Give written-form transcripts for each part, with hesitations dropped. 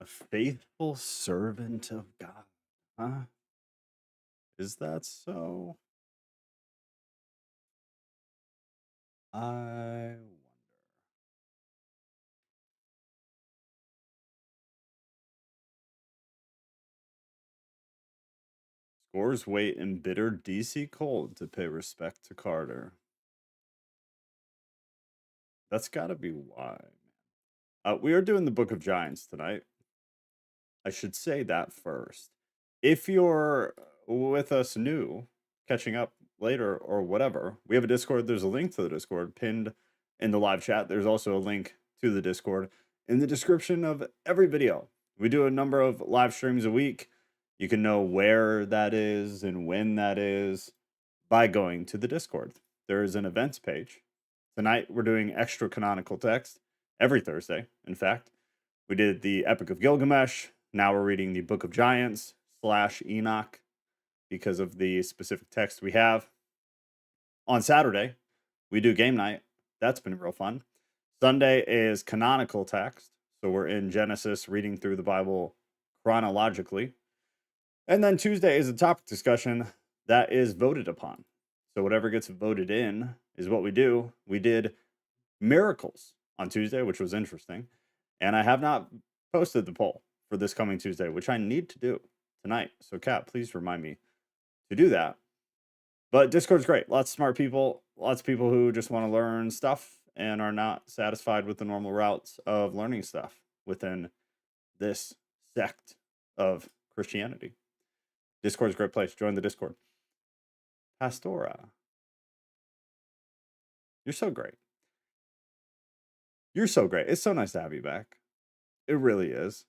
A faithful servant of God. Huh? Is that so? I wonder. Scores wait in bitter DC cold to pay respect to Carter. That's got to be why. We are doing the Book of Giants tonight. I should say that first. If you're with us new, catching up later or whatever, we have a Discord. There's a link to the Discord pinned in the live chat. There's also a link to the Discord in the description of every video. We do a number of live streams a week. You can know where that is and when that is by going to the Discord. There is an events page. Tonight, we're doing extra-canonical text every Thursday, in fact. We did the Epic of Gilgamesh. Now we're reading the Book of Giants / Enoch because of the specific text we have. On Saturday, we do game night. That's been real fun. Sunday is canonical text. So we're in Genesis reading through the Bible chronologically. And then Tuesday is a topic discussion that is voted upon. So whatever gets voted in is what we do. We did miracles on Tuesday, which was interesting. And I have not posted the poll for this coming Tuesday, which I need to do tonight. So Kat, please remind me to do that. But Discord's great. Lots of smart people, lots of people who just want to learn stuff and are not satisfied with the normal routes of learning stuff within this sect of Christianity. Discord's a great place. Join the Discord. Pastora, you're so great. You're so great. It's so nice to have you back. It really is.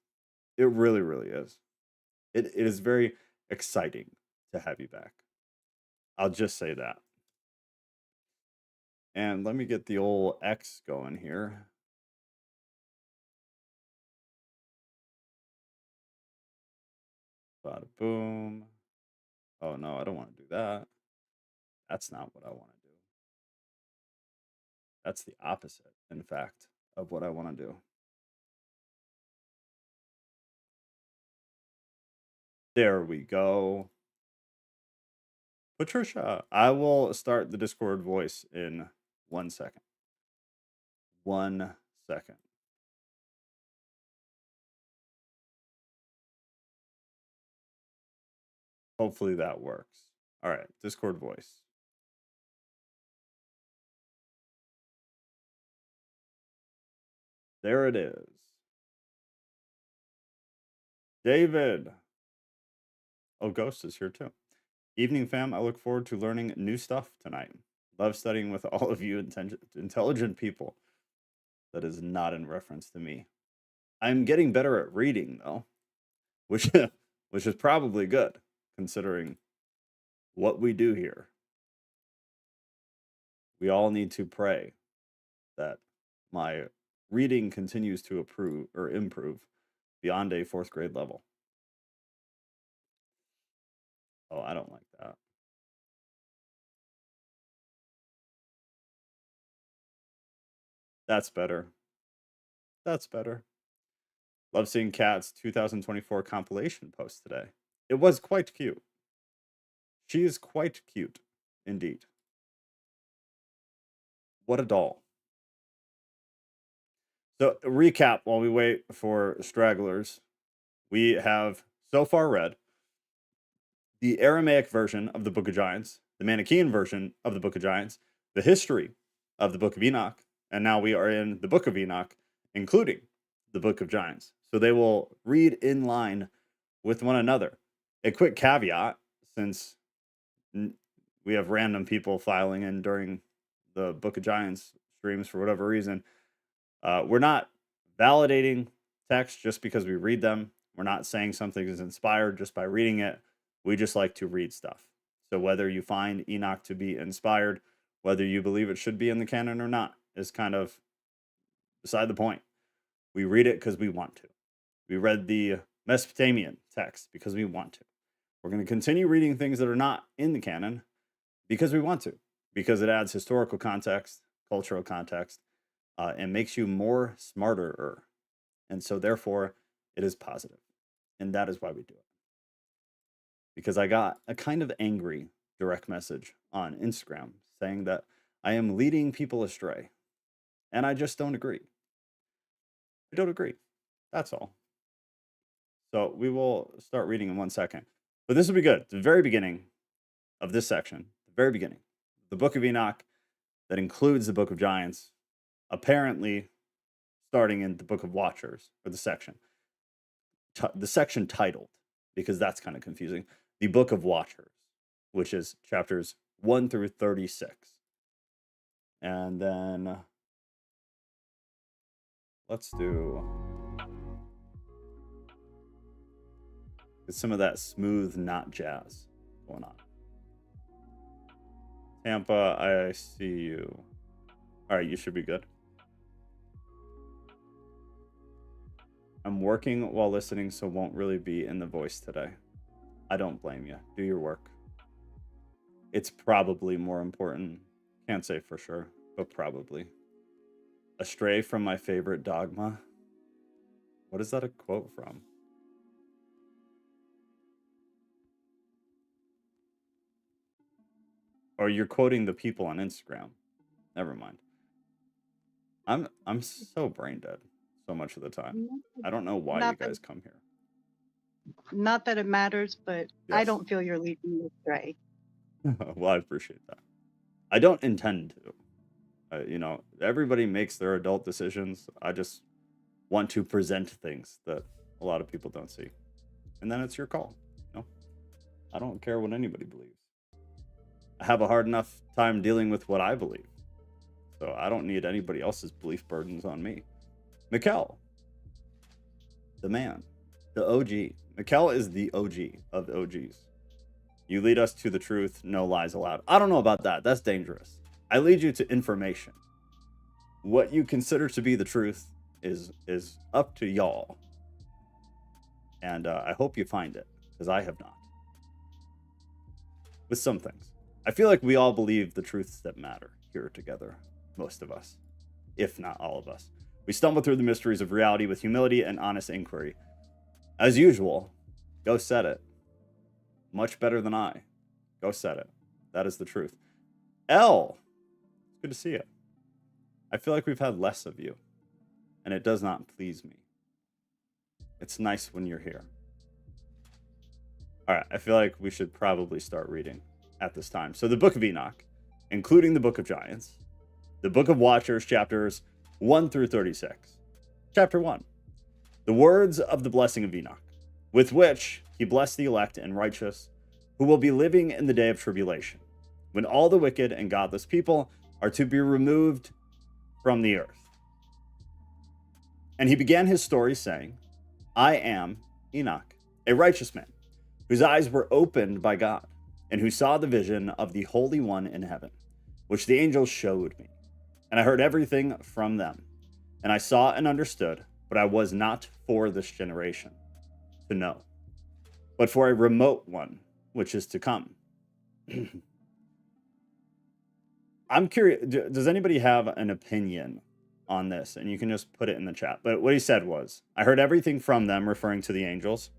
It really, really is. It is very exciting to have you back. I'll just say that. And let me get the old X going here. Bada boom. Oh no, I don't want to do that. That's not what I want to do. That's the opposite, in fact, of what I want to do. There we go. Patricia, I will start the Discord voice in 1 second. 1 second. Hopefully that works. All right, Discord voice. There it is. David. Oh, Ghost is here too. Evening, fam. I look forward to learning new stuff tonight. Love studying with all of you intelligent people. That is not in reference to me. I'm getting better at reading, though, which is probably good, considering what we do here. We all need to pray that my reading continues to improve beyond a 4th grade level. Oh, I don't like that. That's better. That's better. Love seeing Kat's 2024 compilation post today. It was quite cute. She is quite cute, indeed. What a doll. So, recap while we wait for stragglers. We have so far read the Aramaic version of the Book of Giants, the Manichaean version of the Book of Giants, the history of the Book of Enoch, and now we are in the Book of Enoch, including the Book of Giants. So they will read in line with one another. A quick caveat, since we have random people filing in during the Book of Giants streams for whatever reason, we're not validating text just because we read them. We're not saying something is inspired just by reading it. We just like to read stuff. So whether you find Enoch to be inspired, whether you believe it should be in the canon or not, is kind of beside the point. We read it because we want to. We read the Mesopotamian text because we want to. We're going to continue reading things that are not in the canon because we want to, because it adds historical context, cultural context, and makes you more smarter. And so therefore, It is positive, and that is why we do it. Because I got a kind of angry direct message on Instagram saying that I am leading people astray, and I just don't agree. I don't agree. That's all. So we will start reading in 1 second. But this will be good. The very beginning of this section, the very beginning, the book of Enoch that includes the book of Giants, apparently starting in the book of Watchers, or the section titled, because that's kind of confusing, the book of Watchers, which is chapters 1 through 36. And then let's do some of that smooth, not jazz going on. Tampa, I see you. All right, you should be good. I'm working while listening, so won't really be in the voice today. I don't blame you. Do your work. It's probably more important. Can't say for sure, but probably. Astray from my favorite dogma. What is that a quote from? Or you're quoting the people on Instagram. Never mind. I'm so brain dead so much of the time. I don't know why you guys come here. Not that it matters, but I Yes. don't feel you're leading me astray. Well, I appreciate that. I don't intend to. You know, everybody makes their adult decisions. I just want to present things that a lot of people don't see. And then it's your call. You know? I don't care what anybody believes. I have a hard enough time dealing with what I believe. So I don't need anybody else's belief burdens on me. Mikkel, the man, the OG. Mikkel is the OG of OGs. You lead us to the truth, no lies allowed. I don't know about that. That's dangerous. I lead you to information. What you consider to be the truth is up to y'all. And I hope you find it, because I have not. With some things. I feel like we all believe the truths that matter here together. Most of us, if not all of us. We stumble through the mysteries of reality with humility and honest inquiry. As usual, go set it. Much better than I. Go set it. That is the truth. L, it's good to see you. I feel like we've had less of you, and it does not please me. It's nice when you're here. All right, I feel like we should probably start reading at this time. So the book of Enoch, including the book of Giants, the book of Watchers, chapters 1 through 36. Chapter 1, the words of the blessing of Enoch, with which he blessed the elect and righteous, who will be living in the day of tribulation, when all the wicked and godless people are to be removed from the earth. And he began his story saying, I am Enoch, a righteous man, whose eyes were opened by God, and who saw the vision of the Holy One in heaven, which the angels showed me. And I heard everything from them. And I saw and understood, but I was not for this generation to know, but for a remote one, which is to come. I'm curious, does anybody have an opinion on this? And you can just put it in the chat. But what he said was, I heard everything from them, referring to the angels.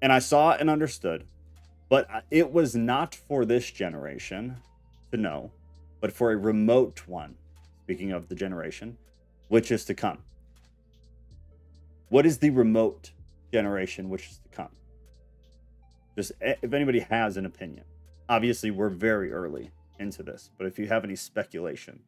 And I saw and understood, but it was not for this generation to know, but for a remote one, speaking of the generation, which is to come. What is the remote generation which is to come? Just if anybody has an opinion. Obviously, we're very early into this, but if you have any speculation.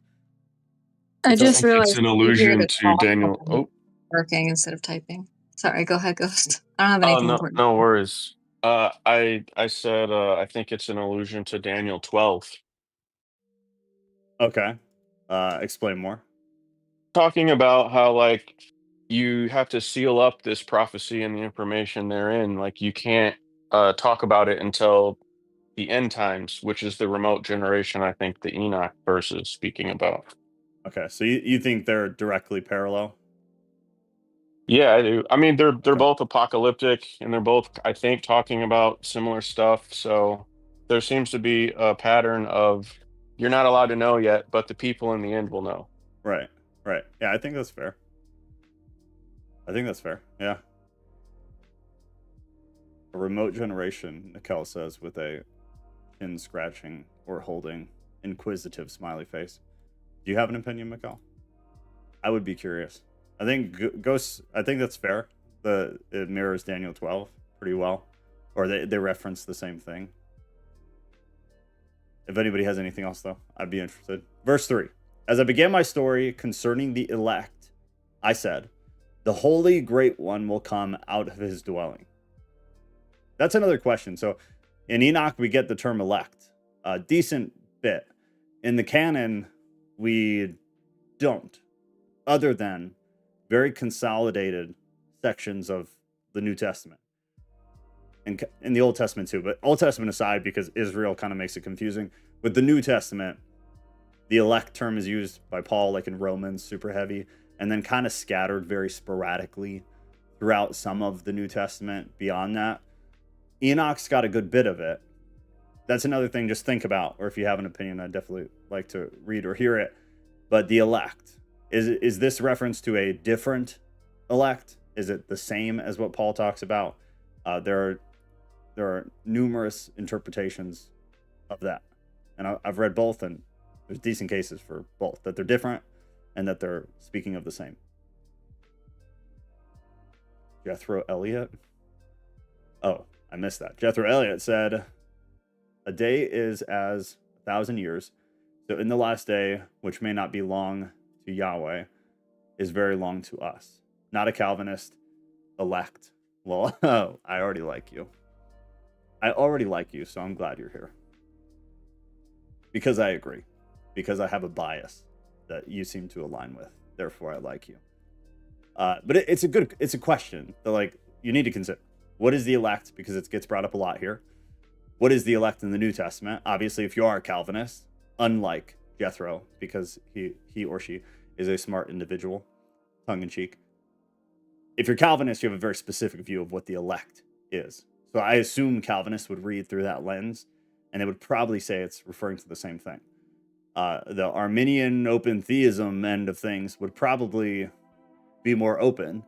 I just realized it's an allusion to Daniel. Oh, working instead of typing. Sorry, go ahead, Ghost. I don't have anything important. No worries. I said I think it's an allusion to Daniel 12. Okay. Explain more. Talking about how like you have to seal up this prophecy and the information therein. Like you can't talk about it until the end times, which is the remote generation. I think the Enoch verse is speaking about. Okay, so you think they're directly parallel? Yeah, I do. I mean, they're Okay. both apocalyptic, and they're both, I think, talking about similar stuff. So there seems to be a pattern of you're not allowed to know yet, but the people in the end will know. Right. Yeah, I think that's fair. I think that's fair. Yeah. A remote generation, Nikel says, with a chin scratching or holding inquisitive smiley face. Do you have an opinion, Mikkel? I would be curious. I think Ghosts, I think that's fair. It mirrors Daniel 12 pretty well. Or they reference the same thing. If anybody has anything else, though, I'd be interested. Verse 3. As I began my story concerning the elect, I said, the Holy Great One will come out of his dwelling. That's another question. So in Enoch, we get the term elect. A decent bit. In the canon, we don't. Other than very consolidated sections of the New Testament. And in the Old Testament too. But Old Testament aside, because Israel kind of makes it confusing. With the New Testament, the elect term is used by Paul, like in Romans, super heavy. And then kind of scattered very sporadically throughout some of the New Testament beyond that. Enoch's got a good bit of it. That's another thing just think about, or if you have an opinion, I'd definitely like to read or hear it. But the elect, is this reference to a different elect? Is it the same as what Paul talks about? There are numerous interpretations of that. And I've read both, and there's decent cases for both, that they're different and that they're speaking of the same. Jethro Elliott. Oh, I missed that. Jethro Elliott said, a day is as 1,000 years. So in the last day, which may not be long to Yahweh, is very long to us. Not a Calvinist, elect. Well, I already like you. I already like you, so I'm glad you're here. Because I agree. Because I have a bias that you seem to align with. Therefore, I like you. But it's a question that, like, you need to consider. What is the elect? Because it gets brought up a lot here. What is the elect in the New Testament? Obviously, if you are a Calvinist, unlike Jethro, because he or she is a smart individual, tongue-in-cheek. If you're Calvinist, you have a very specific view of what the elect is. So I assume Calvinists would read through that lens, and they would probably say it's referring to the same thing. The Arminian open theism end of things would probably be more open,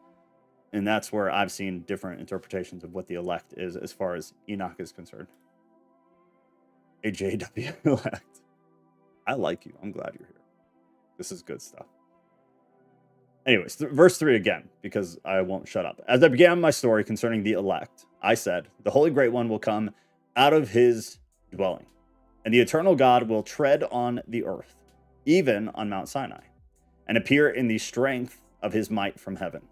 and that's where I've seen different interpretations of what the elect is as far as Enoch is concerned. A JW elect. I like you. I'm glad you're here. This is good stuff. Anyways, verse 3 again, because I won't shut up. As I began my story concerning the elect, I said, the Holy Great One will come out of his dwelling, and the eternal God will tread on the earth, even on Mount Sinai, and appear in the strength of his might from heaven.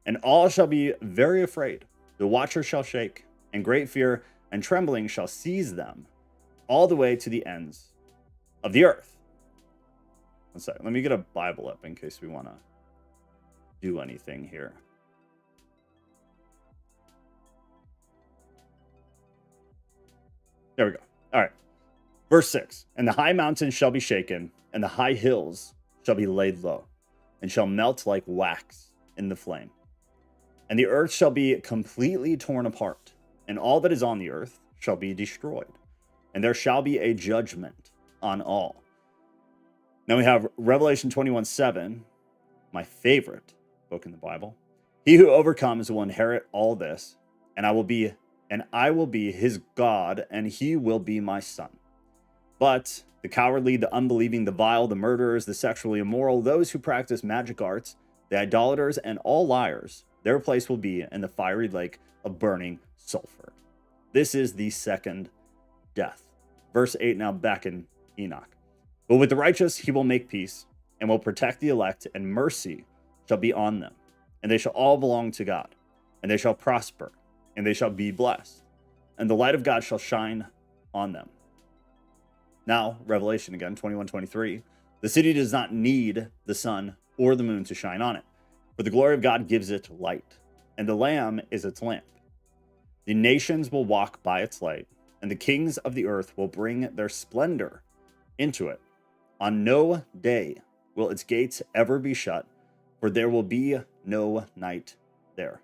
And all shall be very afraid. The watcher shall shake, and great fear and trembling shall seize them all the way to the ends of the earth. One second. Let me get a Bible up in case we want to do anything here. There we go. All right. Verse 6. And the high mountains shall be shaken, and the high hills shall be laid low, and shall melt like wax in the flame. And the earth shall be completely torn apart, and all that is on the earth shall be destroyed. And there shall be a judgment on all. Now we have Revelation 21:7, my favorite book in the Bible. He who overcomes will inherit all this, and I will be his God, and he will be my son. But the cowardly, the unbelieving, the vile, the murderers, the sexually immoral, those who practice magic arts, the idolaters, and all liars, their place will be in the fiery lake of burning sulfur. This is the second death. Verse 8, now back in Enoch. But with the righteous he will make peace, and will protect the elect, and mercy shall be on them. And they shall all belong to God, and they shall prosper, and they shall be blessed. And the light of God shall shine on them. Now, Revelation again, 21:23. The city does not need the sun or the moon to shine on it, for the glory of God gives it light, and the Lamb is its lamp. The nations will walk by its light, and the kings of the earth will bring their splendor into it. On no day will its gates ever be shut, for there will be no night there.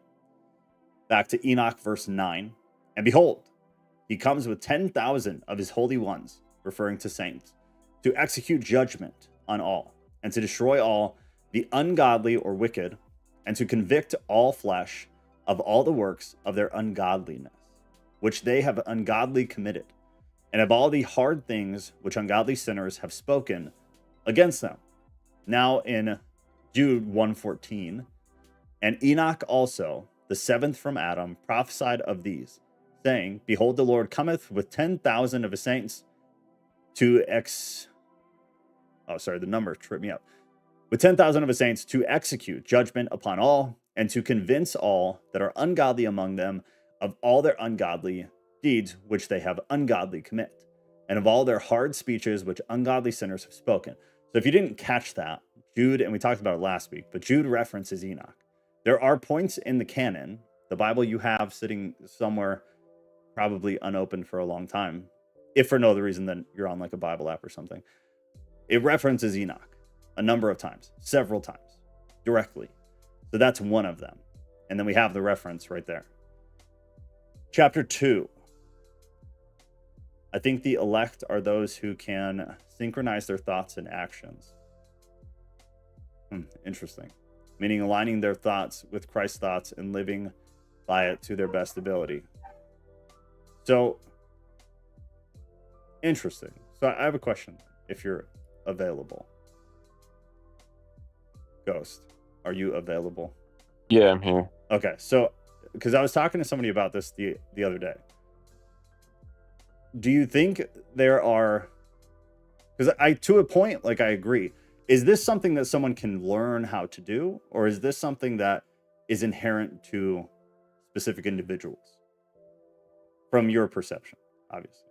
Back to Enoch, verse 9. And behold, he comes with 10,000 of his holy ones, referring to saints, to execute judgment on all, and to destroy all the ungodly or wicked, and to convict all flesh of all the works of their ungodliness, which they have ungodly committed, and of all the hard things which ungodly sinners have spoken against them. Now in Jude 1:14, and Enoch also, the seventh from Adam, prophesied of these, saying, Behold, the Lord cometh with 10,000 of his saints to the number tripped me up. With 10,000 of his saints to execute judgment upon all, and to convince all that are ungodly among them of all their ungodly deeds which they have ungodly commit, and of all their hard speeches which ungodly sinners have spoken. So if you didn't catch that, Jude, and we talked about it last week, but Jude references Enoch. There are points in the canon, the Bible you have sitting somewhere probably unopened for a long time, if for no other reason than you're on like a Bible app or something. It references Enoch a number of times, several times, directly. So that's one of them. And then we have the reference right there. Chapter 2. I think the elect are those who can synchronize their thoughts and actions. Interesting. Meaning aligning their thoughts with Christ's thoughts and living by it to their best ability. So, interesting. So I have a question, if you're available. Ghost, are you available? Yeah, I'm here. Okay, so, because I was talking to somebody about this the other day. Do you think there are, because to a point, like I agree, is this something that someone can learn how to do, or is this something that is inherent to specific individuals? From your perception, obviously.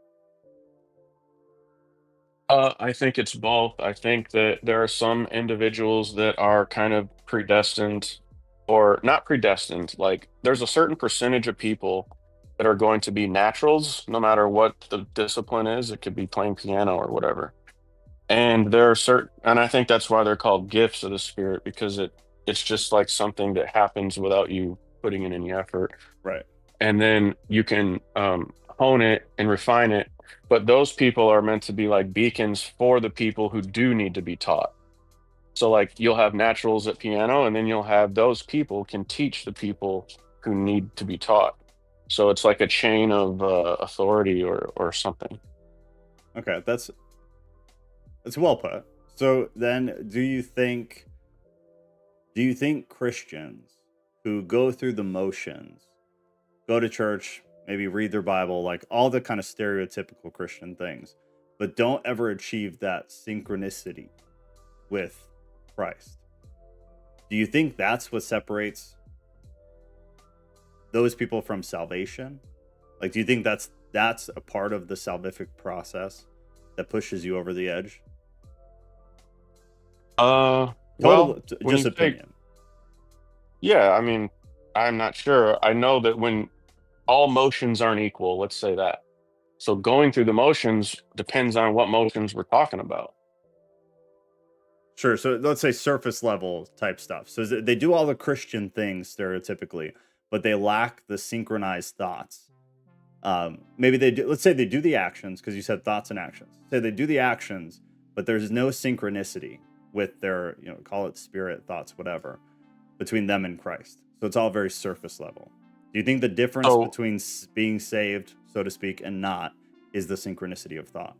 I think it's both. I think that there are some individuals that are kind of predestined, or not predestined. Like, there's a certain percentage of people that are going to be naturals, no matter what the discipline is. It could be playing piano or whatever. And there are certain, and I think that's why they're called gifts of the Spirit, because it's just like something that happens without you putting in any effort. Right. And then you can hone it and refine it. But those people are meant to be like beacons for the people who do need to be taught. So like you'll have naturals at piano, and then you'll have those people can teach the people who need to be taught. So it's like a chain of authority or something. Okay, that's well put. So then do you think Christians who go through the motions, go to church, maybe read their Bible, like all the kind of stereotypical Christian things, but don't ever achieve that synchronicity with Christ, do you think that's what separates those people from salvation? Like, do you think that's a part of the salvific process that pushes you over the edge? Well, when Just you take, opinion. yeah, I mean, I'm not sure. I know that when all motions aren't equal, let's say that. So going through the motions depends on what motions we're talking about. Sure. So let's say surface level type stuff. So they do all the Christian things stereotypically, but they lack the synchronized thoughts. Maybe they do. Let's say they do the actions, because you said thoughts and actions. Say they do the actions, but there's no synchronicity with their, call it spirit, thoughts, whatever, between them and Christ. So it's all very surface level. Do you think the difference So between being saved, so to speak, and not is the synchronicity of thought?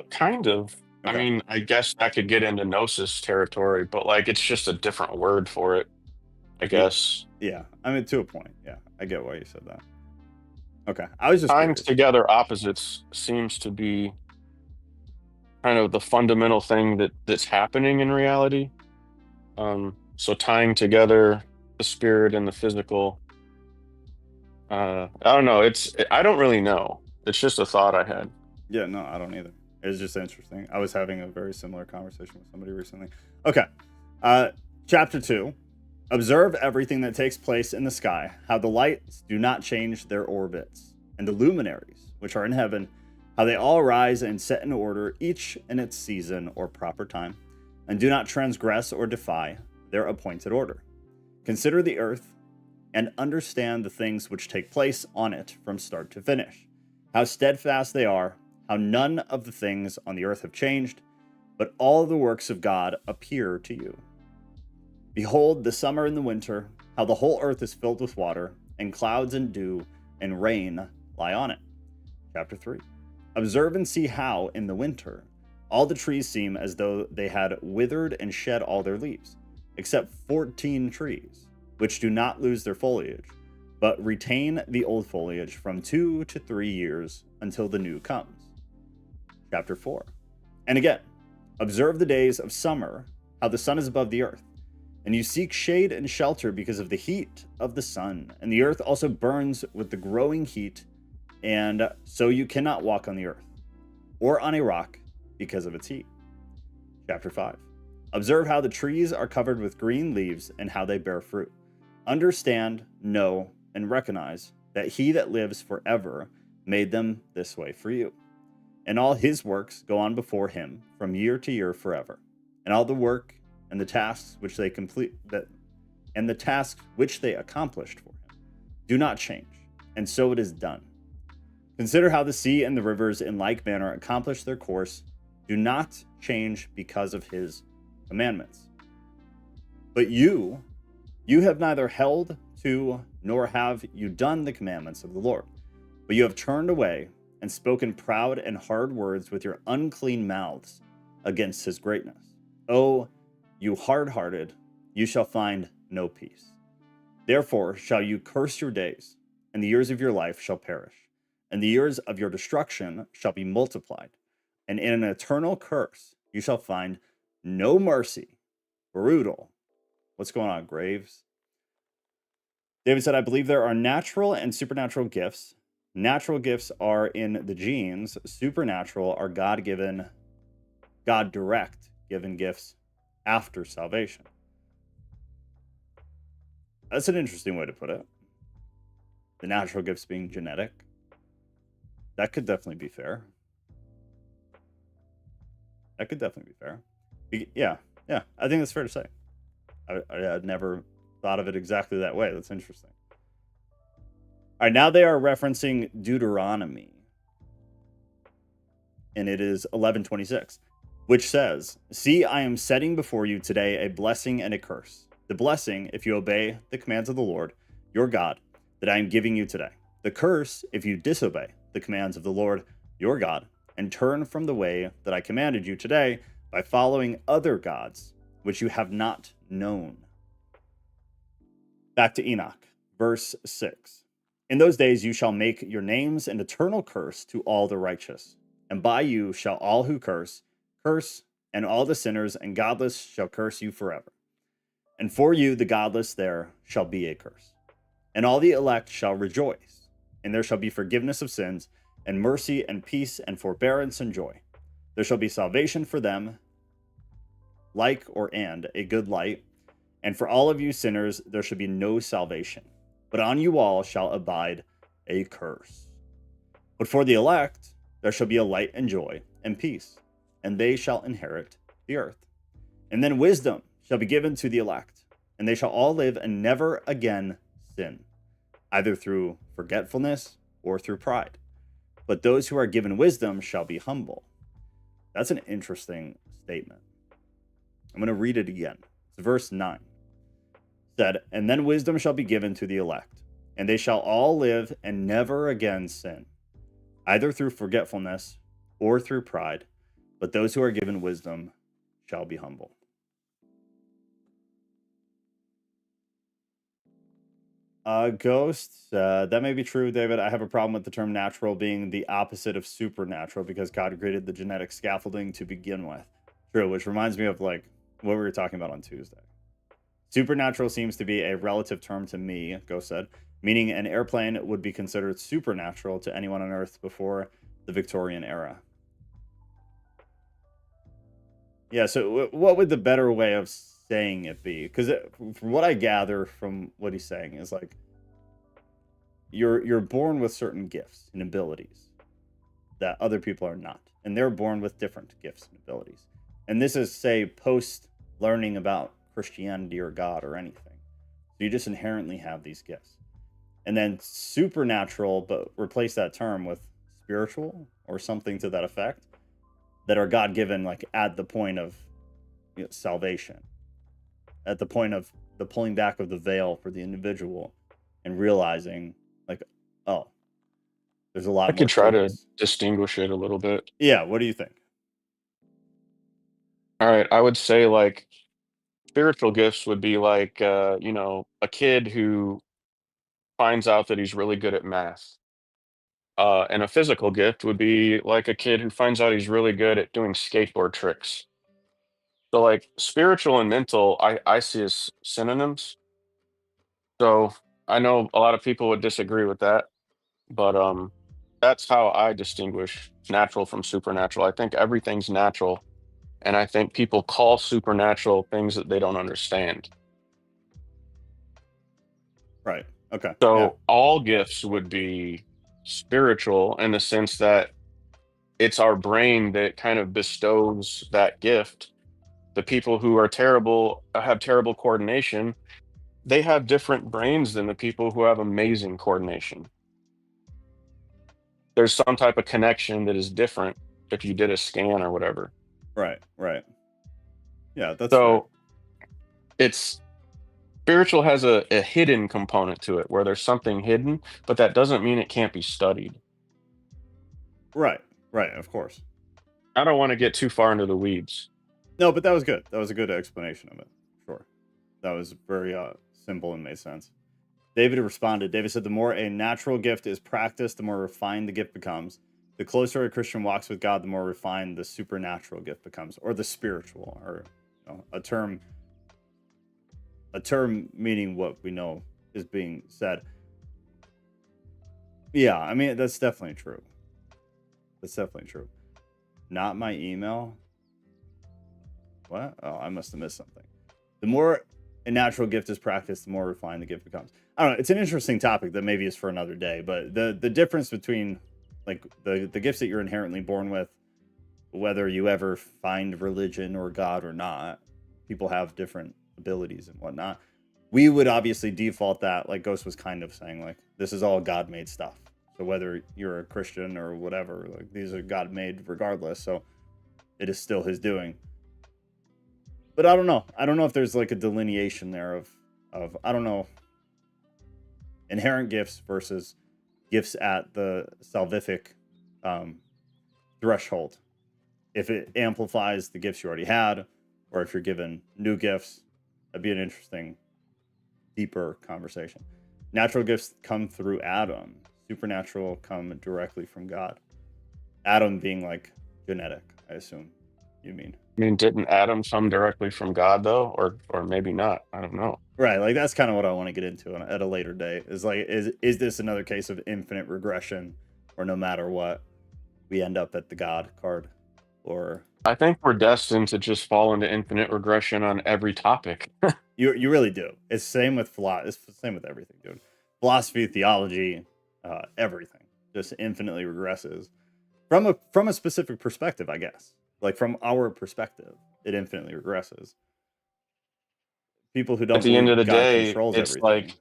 kind of. I Okay. mean, I guess I could get into gnosis territory, but like it's just a different word for it, I guess. Yeah. I mean, to a point. Yeah. I get why you said that. Okay. I was just Tying curious. together opposites seems to be kind of the fundamental thing that's happening in reality. So tying together the spirit and the physical. I don't know. I don't really know. It's just a thought I had. Yeah, no, I don't either. It's just interesting. I was having a very similar conversation with somebody recently. Okay. Chapter 2. Observe everything that takes place in the sky, how the lights do not change their orbits, and the luminaries, which are in heaven, how they all rise and set in order, each in its season or proper time, and do not transgress or defy their appointed order. Consider the earth and understand the things which take place on it from start to finish, how steadfast they are, how none of the things on the earth have changed, but all the works of God appear to you. Behold, the summer and the winter, how the whole earth is filled with water, and clouds and dew and rain lie on it. Chapter 3. Observe and see how, in the winter, all the trees seem as though they had withered and shed all their leaves, except 14 trees, which do not lose their foliage, but retain the old foliage from 2 to 3 years until the new comes. Chapter 4. And again, observe the days of summer, how the sun is above the earth, and you seek shade and shelter because of the heat of the sun, and the earth also burns with the growing heat, and so you cannot walk on the earth or on a rock because of its heat. Chapter 5. Observe how the trees are covered with green leaves and how they bear fruit. Understand, know, and recognize that he that lives forever made them this way for you. And all his works go on before him from year to year forever. And all the work and the tasks which they accomplished for him do not change, and so it is done. Consider how the sea and the rivers in like manner accomplish their course, do not change because of his commandments. But you have neither held to nor have you done the commandments of the Lord, but you have turned away and spoken proud and hard words with your unclean mouths against his greatness. O you hard-hearted, you shall find no peace. Therefore shall you curse your days, and the years of your life shall perish, and the years of your destruction shall be multiplied, and in an eternal curse you shall find no mercy. Brutal. What's going on, Graves? David said, I believe there are natural and supernatural gifts. Natural gifts are in the genes. Supernatural are God-given, God-direct given gifts after salvation. That's an interesting way to put it. The natural gifts being genetic. That could definitely be fair. That could definitely be fair. Yeah, I think that's fair to say. I had never thought of it exactly that way. That's interesting. All right, now they are referencing Deuteronomy. And it is 11:26, which says, See, I am setting before you today a blessing and a curse. The blessing, if you obey the commands of the Lord, your God, that I am giving you today. The curse, if you disobey the commands of the Lord, your God, and turn from the way that I commanded you today by following other gods, which you have not known. Back to Enoch, verse 6. In those days you shall make your names an eternal curse to all the righteous, and by you shall all who curse, and all the sinners and godless shall curse you forever. And for you, the godless, there shall be a curse. And all the elect shall rejoice, and there shall be forgiveness of sins, and mercy and peace and forbearance and joy. There shall be salvation for them, and a good light. And for all of you sinners, there shall be no salvation. But on you all shall abide a curse. But for the elect, there shall be a light and joy and peace, and they shall inherit the earth. And then wisdom shall be given to the elect, and they shall all live and never again sin, either through forgetfulness or through pride. But those who are given wisdom shall be humble. That's an interesting statement. I'm going to read it again. It's verse 9. It said, and then wisdom shall be given to the elect, and they shall all live and never again sin, either through forgetfulness or through pride. But those who are given wisdom shall be humble. Ghost, that may be true, David. I have a problem with the term natural being the opposite of supernatural because God created the genetic scaffolding to begin with. True, which reminds me of like what we were talking about on Tuesday. Supernatural seems to be a relative term to me, Ghost said, meaning an airplane would be considered supernatural to anyone on Earth before the Victorian era. Yeah, so what would the better way of saying it be? Because from what I gather from what he's saying is like you're born with certain gifts and abilities that other people are not, and they're born with different gifts and abilities. And this is, say, post learning about Christianity or God or anything. So you just inherently have these gifts. And then supernatural, but replace that term with spiritual or something to that effect, that are God-given, like at the point of salvation. at the point of the pulling back of the veil for the individual and realizing, like, oh, there's a I lot more could try to to this. distinguish it a little bit. Yeah, what do you think? All right, I would say like spiritual gifts would be like a kid who finds out that he's really good at math. And a physical gift would be like a kid who finds out he's really good at doing skateboard tricks. So like spiritual and mental, I see as synonyms. So I know a lot of people would disagree with that, but that's how I distinguish natural from supernatural. I think everything's natural, and I think people call supernatural things that they don't understand. Right. Okay. Yeah. So all gifts would be spiritual in the sense that it's our brain that kind of bestows that gift. The people who are terrible have terrible coordination. They have different brains than the people who have amazing coordination. There's some type of connection that is different if you did a scan or whatever. Right. Right. Yeah, that's fair. So it's spiritual has a hidden component to it where there's something hidden, but that doesn't mean it can't be studied. Right. Right. Of course. I don't want to get too far into the weeds. No, but that was good. That was a good explanation of it. Sure. That was very simple and made sense. David responded. David said, the more a natural gift is practiced, the more refined the gift becomes. The closer a Christian walks with God, the more refined the supernatural gift becomes, or the spiritual, or a term meaning what we know is being said. Yeah, I mean, that's definitely true. That's definitely true. Not my email. What? Oh, I must have missed something. The more a natural gift is practiced, the more refined the gift becomes. I don't know. It's an interesting topic that maybe is for another day, but the difference between like the gifts that you're inherently born with, whether you ever find religion or God or not, people have different abilities and whatnot. We would obviously default that, like Ghost was kind of saying, like, this is all God-made stuff. So whether you're a Christian or whatever, like these are God-made regardless. So it is still his doing. But I don't know. I don't know if there's like a delineation there of I don't know, inherent gifts versus gifts at the salvific threshold. If it amplifies the gifts you already had, or if you're given new gifts, that'd be an interesting, deeper conversation. Natural gifts come through Adam. Supernatural come directly from God. Adam being like genetic, I assume you mean. I mean, didn't Adam come directly from God though, or maybe not? I don't know. Right, like that's kind of what I want to get into at a later date. Is like, is this another case of infinite regression, or no matter what, we end up at the God card, or I think we're destined to just fall into infinite regression on every topic. you really do. It's same with it's the same with everything, dude. Philosophy, theology, everything just infinitely regresses from a specific perspective, I guess. Like from our perspective, it infinitely regresses. People who At don't the end of believe the God day, controls it's everything. like,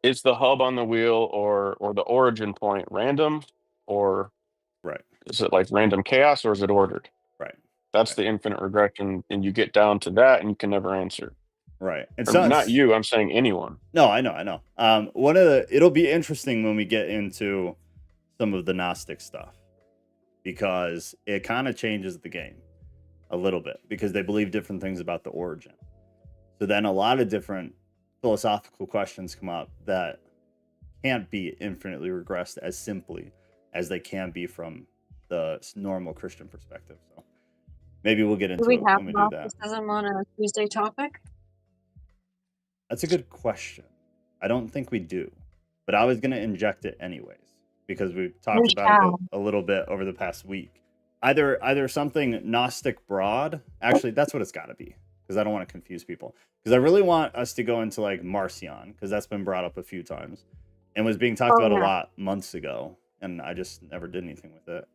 is the hub on the wheel or the origin point random, or Right, is it like random chaos, or is it ordered? right, That's right, the infinite regression, and you get down to that, and you can never answer. right. It's Or not you. I'm saying anyone. No, I know. It'll be interesting when we get into some of the Gnostic stuff, because it kind of changes the game a little bit, because they believe different things about the origin. So then a lot of different philosophical questions come up that can't be infinitely regressed as simply as they can be from the normal Christian perspective. So maybe we'll get Do into we it have when we do that. Gnosticism on a Tuesday topic? That's a good question. I don't think we do, but I was going to inject it anyways, because we've talked about it a little bit over the past week. Either something Gnostic broad. Actually, that's what it's got to be, because I don't want to confuse people. Because I really want us to go into like Marcion, because that's been brought up a few times and was being talked about a lot months ago, and I just never did anything with it.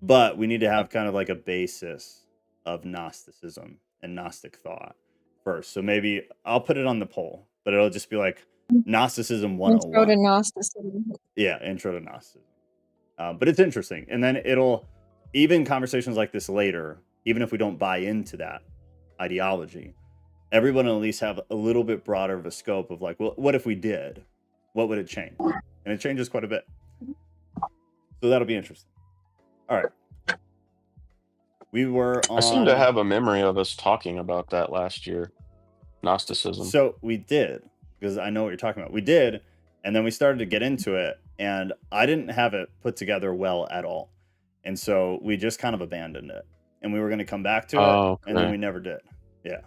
But we need to have kind of like a basis of Gnosticism and Gnostic thought first. So maybe I'll put it on the poll, but it'll just be like Gnosticism 101. Intro to Gnosticism. Yeah, intro to Gnosticism. But it's interesting. And then it'll, even conversations like this later, even if we don't buy into that ideology, everyone will at least have a little bit broader of a scope of like, well, what if we did? What would it change? And it changes quite a bit. So that'll be interesting. All right. We were on. I seem to have a memory of us talking about that last year. Gnosticism. So we did, because I know what you're talking about. We did, and then we started to get into it, and I didn't have it put together well at all. And so we just kind of abandoned it. And we were going to come back to it, and then okay. we never did. Yeah.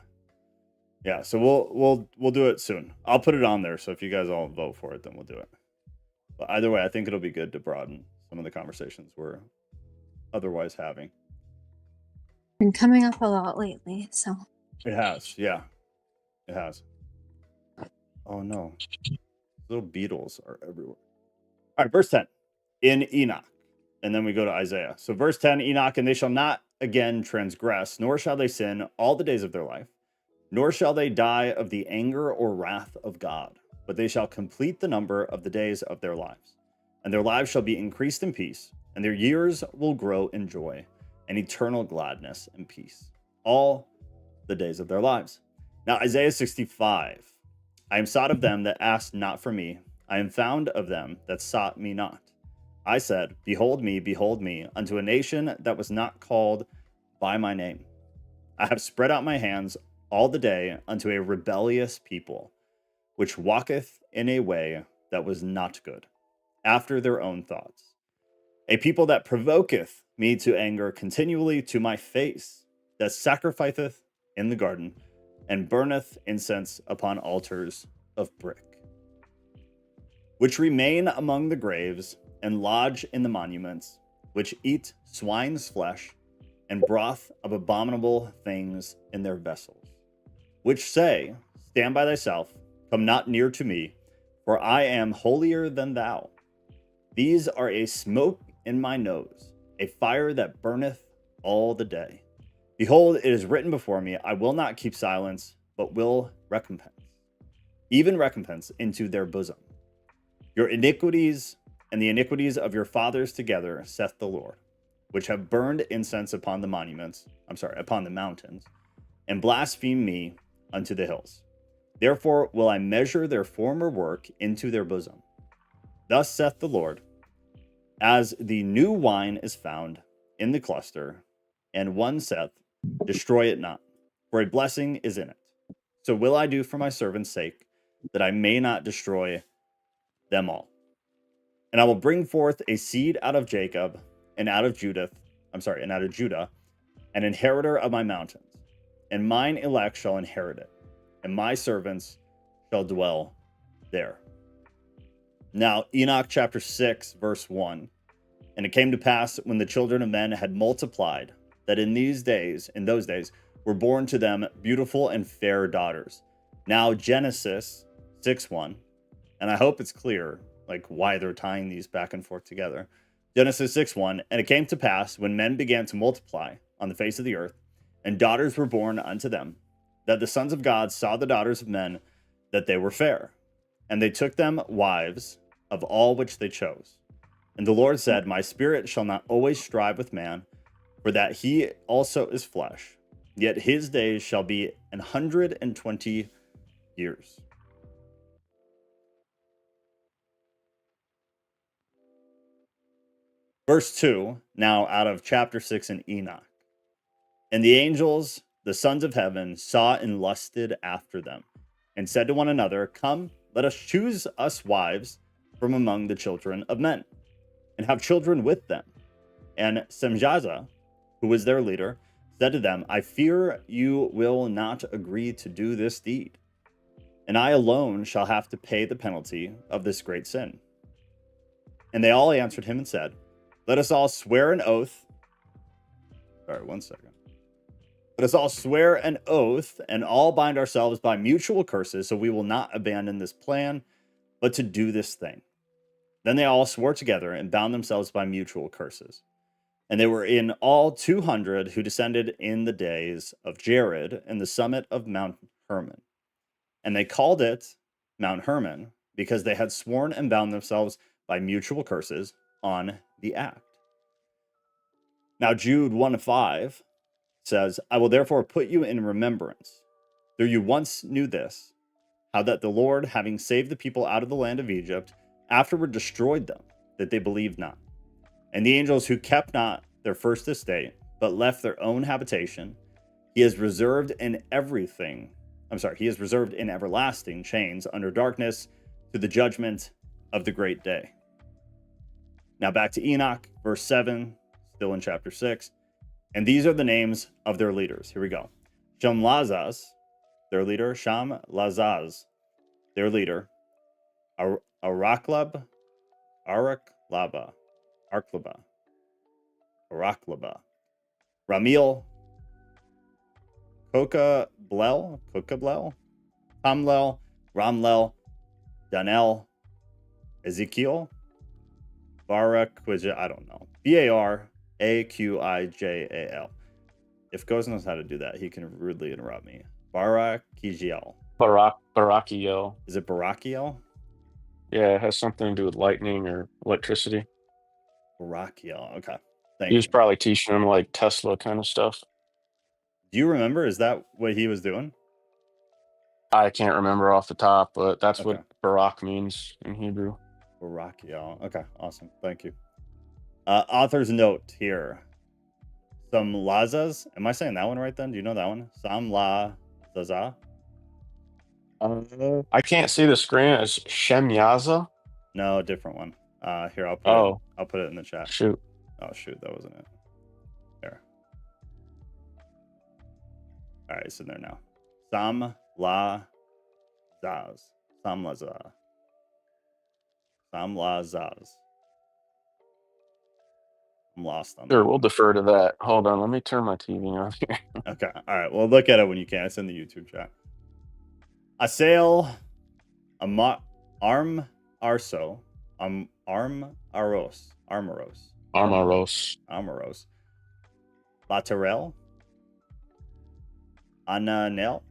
Yeah, so we'll do it soon. I'll put it on there, so if you guys all vote for it, then we'll do it. But either way, I think it'll be good to broaden some of the conversations we're otherwise having. Been coming up a lot lately, so It has, yeah. It has. Oh no. Little beetles are everywhere. All right, verse 10. In Enoch. And then we go to Isaiah. So verse 10, Enoch, and they shall not again transgress, nor shall they sin all the days of their life, nor shall they die of the anger or wrath of God, but they shall complete the number of the days of their lives. And their lives shall be increased in peace, and their years will grow in joy and eternal gladness and peace, all the days of their lives. Now, Isaiah 65. I am sought of them that asked not for me. I am found of them that sought me not. I said, behold me, unto a nation that was not called by my name. I have spread out my hands all the day unto a rebellious people, which walketh in a way that was not good, after their own thoughts. A people that provoketh me to anger continually to my face, that sacrificeth in the garden, and burneth incense upon altars of brick, which remain among the graves, and lodge in the monuments, which eat swine's flesh, and broth of abominable things in their vessels, which say, stand by thyself, come not near to me, for I am holier than thou. These are a smoke in my nose, a fire that burneth all the day. Behold, it is written before me, I will not keep silence, but will recompense, even recompense into their bosom. Your iniquities and the iniquities of your fathers together, saith the Lord, which have burned incense upon the upon the mountains, and blaspheme me unto the hills. Therefore will I measure their former work into their bosom. Thus saith the Lord, as the new wine is found in the cluster, and one saith, destroy it not, for a blessing is in it. So will I do for my servant's sake, that I may not destroy them all. And I will bring forth a seed out of Jacob, and out of Judah, an inheritor of my mountains, and mine elect shall inherit it, and my servants shall dwell there. Now, Enoch chapter 6, verse 1. And it came to pass when the children of men had multiplied, that in those days, were born to them beautiful and fair daughters. Now, Genesis 6:1, and I hope it's clear like why they're tying these back and forth together. Genesis 6:1, and it came to pass when men began to multiply on the face of the earth, and daughters were born unto them, that the sons of God saw the daughters of men, that they were fair, and they took them wives of all which they chose. And the Lord said, my spirit shall not always strive with man, for that he also is flesh, yet his days shall be 120 years. Verse 2, now out of chapter 6 in Enoch. And the angels, the sons of heaven, saw and lusted after them, and said to one another, come, let us choose us wives from among the children of men, and have children with them. And Semjaza, who was their leader, said to them, I fear you will not agree to do this deed, and I alone shall have to pay the penalty of this great sin. And they all answered him and said, let us all swear an oath. Sorry, 1 second. Let us all swear an oath and all bind ourselves by mutual curses, so we will not abandon this plan, but to do this thing. Then they all swore together and bound themselves by mutual curses. And they were in all 200 who descended in the days of Jared and the summit of Mount Hermon. And they called it Mount Hermon because they had sworn and bound themselves by mutual curses on the act. Now Jude 1:5 says, I will therefore put you in remembrance though you once knew this, how that the Lord, having saved the people out of the land of Egypt, afterward destroyed them, that they believed not. And the angels who kept not their first estate, but left their own habitation, he has reserved in everlasting chains under darkness to the judgment of the great day. Now back to Enoch, verse 7, still in chapter 6. And these are the names of their leaders. Here we go. Shamlazaz, their leader. Shamlazaz, their leader. Araklaba, Ramiel, Kokablel, Hamlel, Ramlel, Danel, Ezekiel, Baraquija, I don't know. Baraqijal. If Ghost knows how to do that, he can rudely interrupt me. Barakiel. Barakiel. Is it Barakiel? Yeah, it has something to do with lightning or electricity. Barakiel. Okay. Thank He was you. probably teaching them like Tesla kind of stuff. Do you remember? Is that what he was doing? I can't remember off the top, but that's Okay. what Barak means in Hebrew. Barakiel. Okay, awesome. Thank you. Author's note here. Samlazaz. Am I saying that one right then? Do you know that one? Samlazaza? I can't see the screen. It's Shemyaza. No, different one. Here, I'll put it in the chat. Shoot. Oh shoot, that wasn't it. There. All right, it's in there now. Samlazaz. I'm lost on Sure, that. we'll defer to that. Hold on, let me turn my TV on here. Okay, all right. Well, look at it when you can. It's in the YouTube chat. Asael, Arm Arso, Armaros, Laterel, Ananel,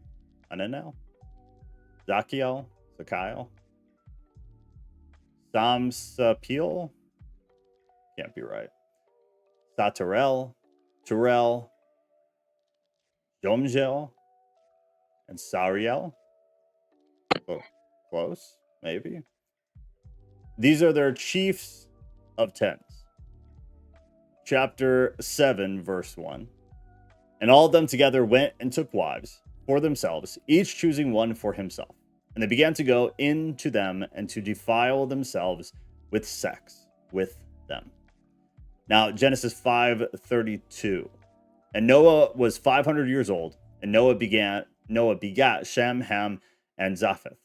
Zakiel, Samsapil, can't be right. Satarel, Turel, Jomgel, and Sariel. Oh, close, maybe. These are their chiefs of tens. Chapter 7, verse 1. And all of them together went and took wives for themselves, each choosing one for himself. And they began to go into them and to defile themselves with sex with them. Now, Genesis 5:32. And Noah was 500 years old, and Noah begat Shem, Ham, and Japheth.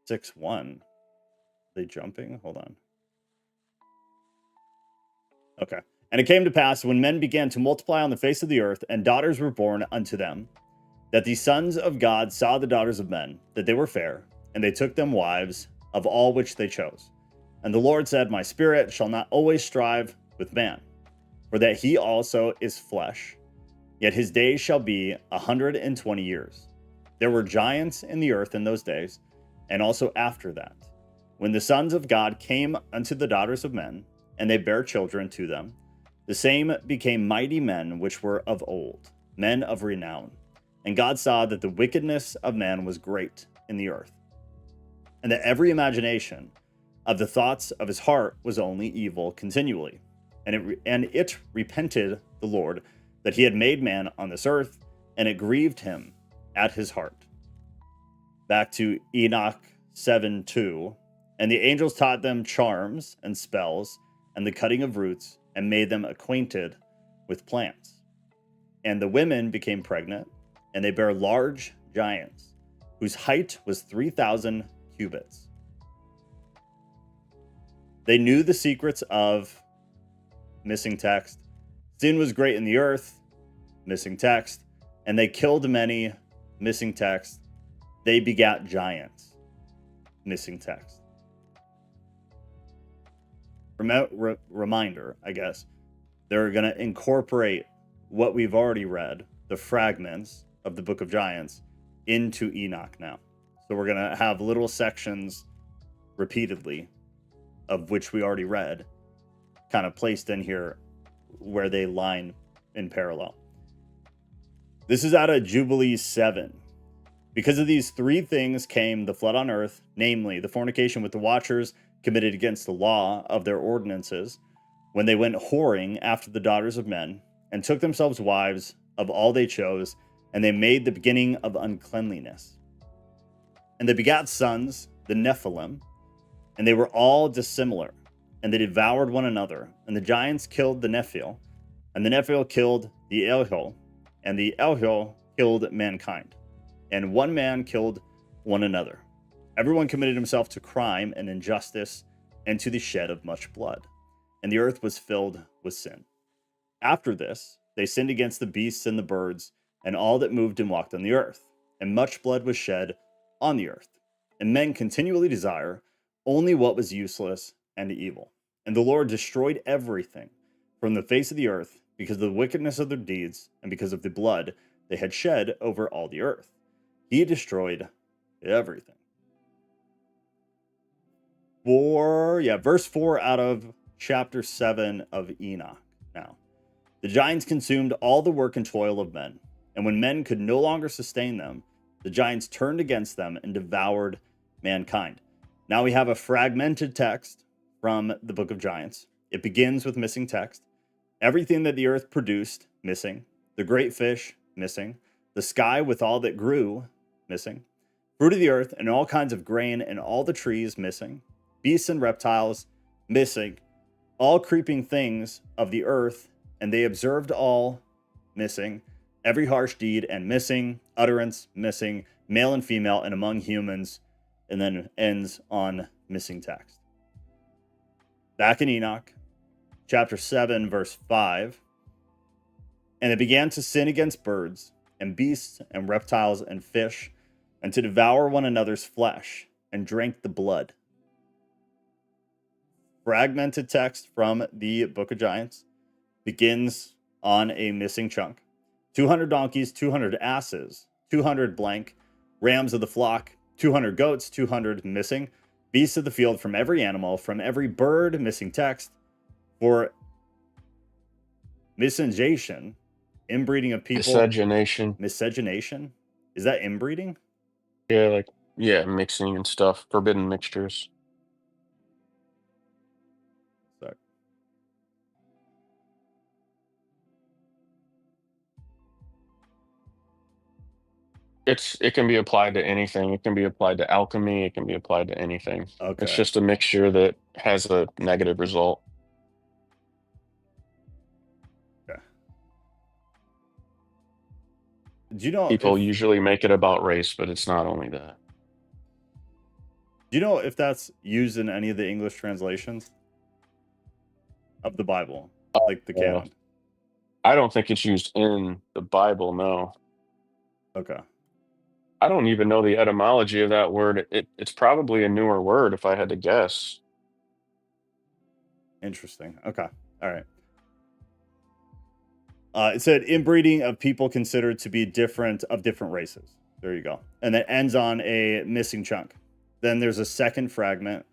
6:1. They jumping? Hold on. Okay. And it came to pass when men began to multiply on the face of the earth, and daughters were born unto them, that the sons of God saw the daughters of men, that they were fair, and they took them wives of all which they chose. And the Lord said, My spirit shall not always strive with man, for that he also is flesh, yet his days shall be 120 years. There were giants in the earth in those days, and also after that, when the sons of God came unto the daughters of men, and they bare children to them, the same became mighty men which were of old, men of renown. And God saw that the wickedness of man was great in the earth, and that every imagination of the thoughts of his heart was only evil continually. And it repented the Lord that he had made man on this earth, and it grieved him at his heart. Back to Enoch 7:2. And the angels taught them charms and spells and the cutting of roots, and made them acquainted with plants. And the women became pregnant, and they bare large giants, whose height was 3,000 cubits. They knew the secrets of missing text. Sin was great in the earth, missing text, and they killed many, missing text. They begat giants, missing text. Reminder, I guess. They're going to incorporate what we've already read, the fragments of the Book of Giants, into Enoch now. So we're going to have little sections repeatedly of which we already read, kind of placed in here where they line in parallel. This is out of Jubilee 7. Because of these three things came the flood on earth, namely the fornication with the watchers committed against the law of their ordinances, when they went whoring after the daughters of men, and took themselves wives of all they chose, and they made the beginning of uncleanliness. And they begat sons, the Nephilim, and they were all dissimilar, and they devoured one another. And the giants killed the Nephil, and the Nephil killed the Elhil, and the Elhil killed mankind. And one man killed one another. Everyone committed himself to crime and injustice, and to the shed of much blood. And the earth was filled with sin. After this, they sinned against the beasts and the birds, and all that moved and walked on the earth. And much blood was shed on the earth. And men continually desire only what was useless and evil. And the Lord destroyed everything from the face of the earth, because of the wickedness of their deeds, and because of the blood they had shed over all the earth. He destroyed everything. Verse 4 out of chapter 7 of Enoch. Now, the giants consumed all the work and toil of men, and when men could no longer sustain them, the giants turned against them and devoured mankind. Now we have a fragmented text from the book of Giants. It begins with missing text. Everything that the earth produced, missing. The great fish, missing. The sky with all that grew, missing. Fruit of the earth and all kinds of grain and all the trees, missing. Beasts and reptiles, missing. All creeping things of the earth, and they observed all, missing. Every harsh deed and missing. Utterance, missing. Male and female and among humans, and then ends on missing text. Back in Enoch, chapter 7, verse 5. And they began to sin against birds and beasts and reptiles and fish, and to devour one another's flesh, and drank the blood. Fragmented text from the book of Giants begins on a missing chunk. 200 donkeys, 200 asses, 200 blank, rams of the flock, 200 goats, 200 missing, beasts of the field from every animal, from every bird, missing text, for miscegenation, inbreeding of people. Miscegenation. Miscegenation? Is that inbreeding? Yeah, mixing and stuff. Forbidden mixtures. Sorry. It can be applied to anything. It can be applied to alchemy. It can be applied to anything. Okay. It's just a mixture that has a negative result. Okay. Do you know People if, usually make it about race, but it's not only that. do you know if that's used in any of the English translations of the Bible, like the canon? I don't think it's used in the Bible, no. Okay. I don't even know the etymology of that word. It's probably a newer word if I had to guess. Interesting. Okay. All right. It said inbreeding of people considered to be different races. There you go. And that ends on a missing chunk. Then there's a second fragment.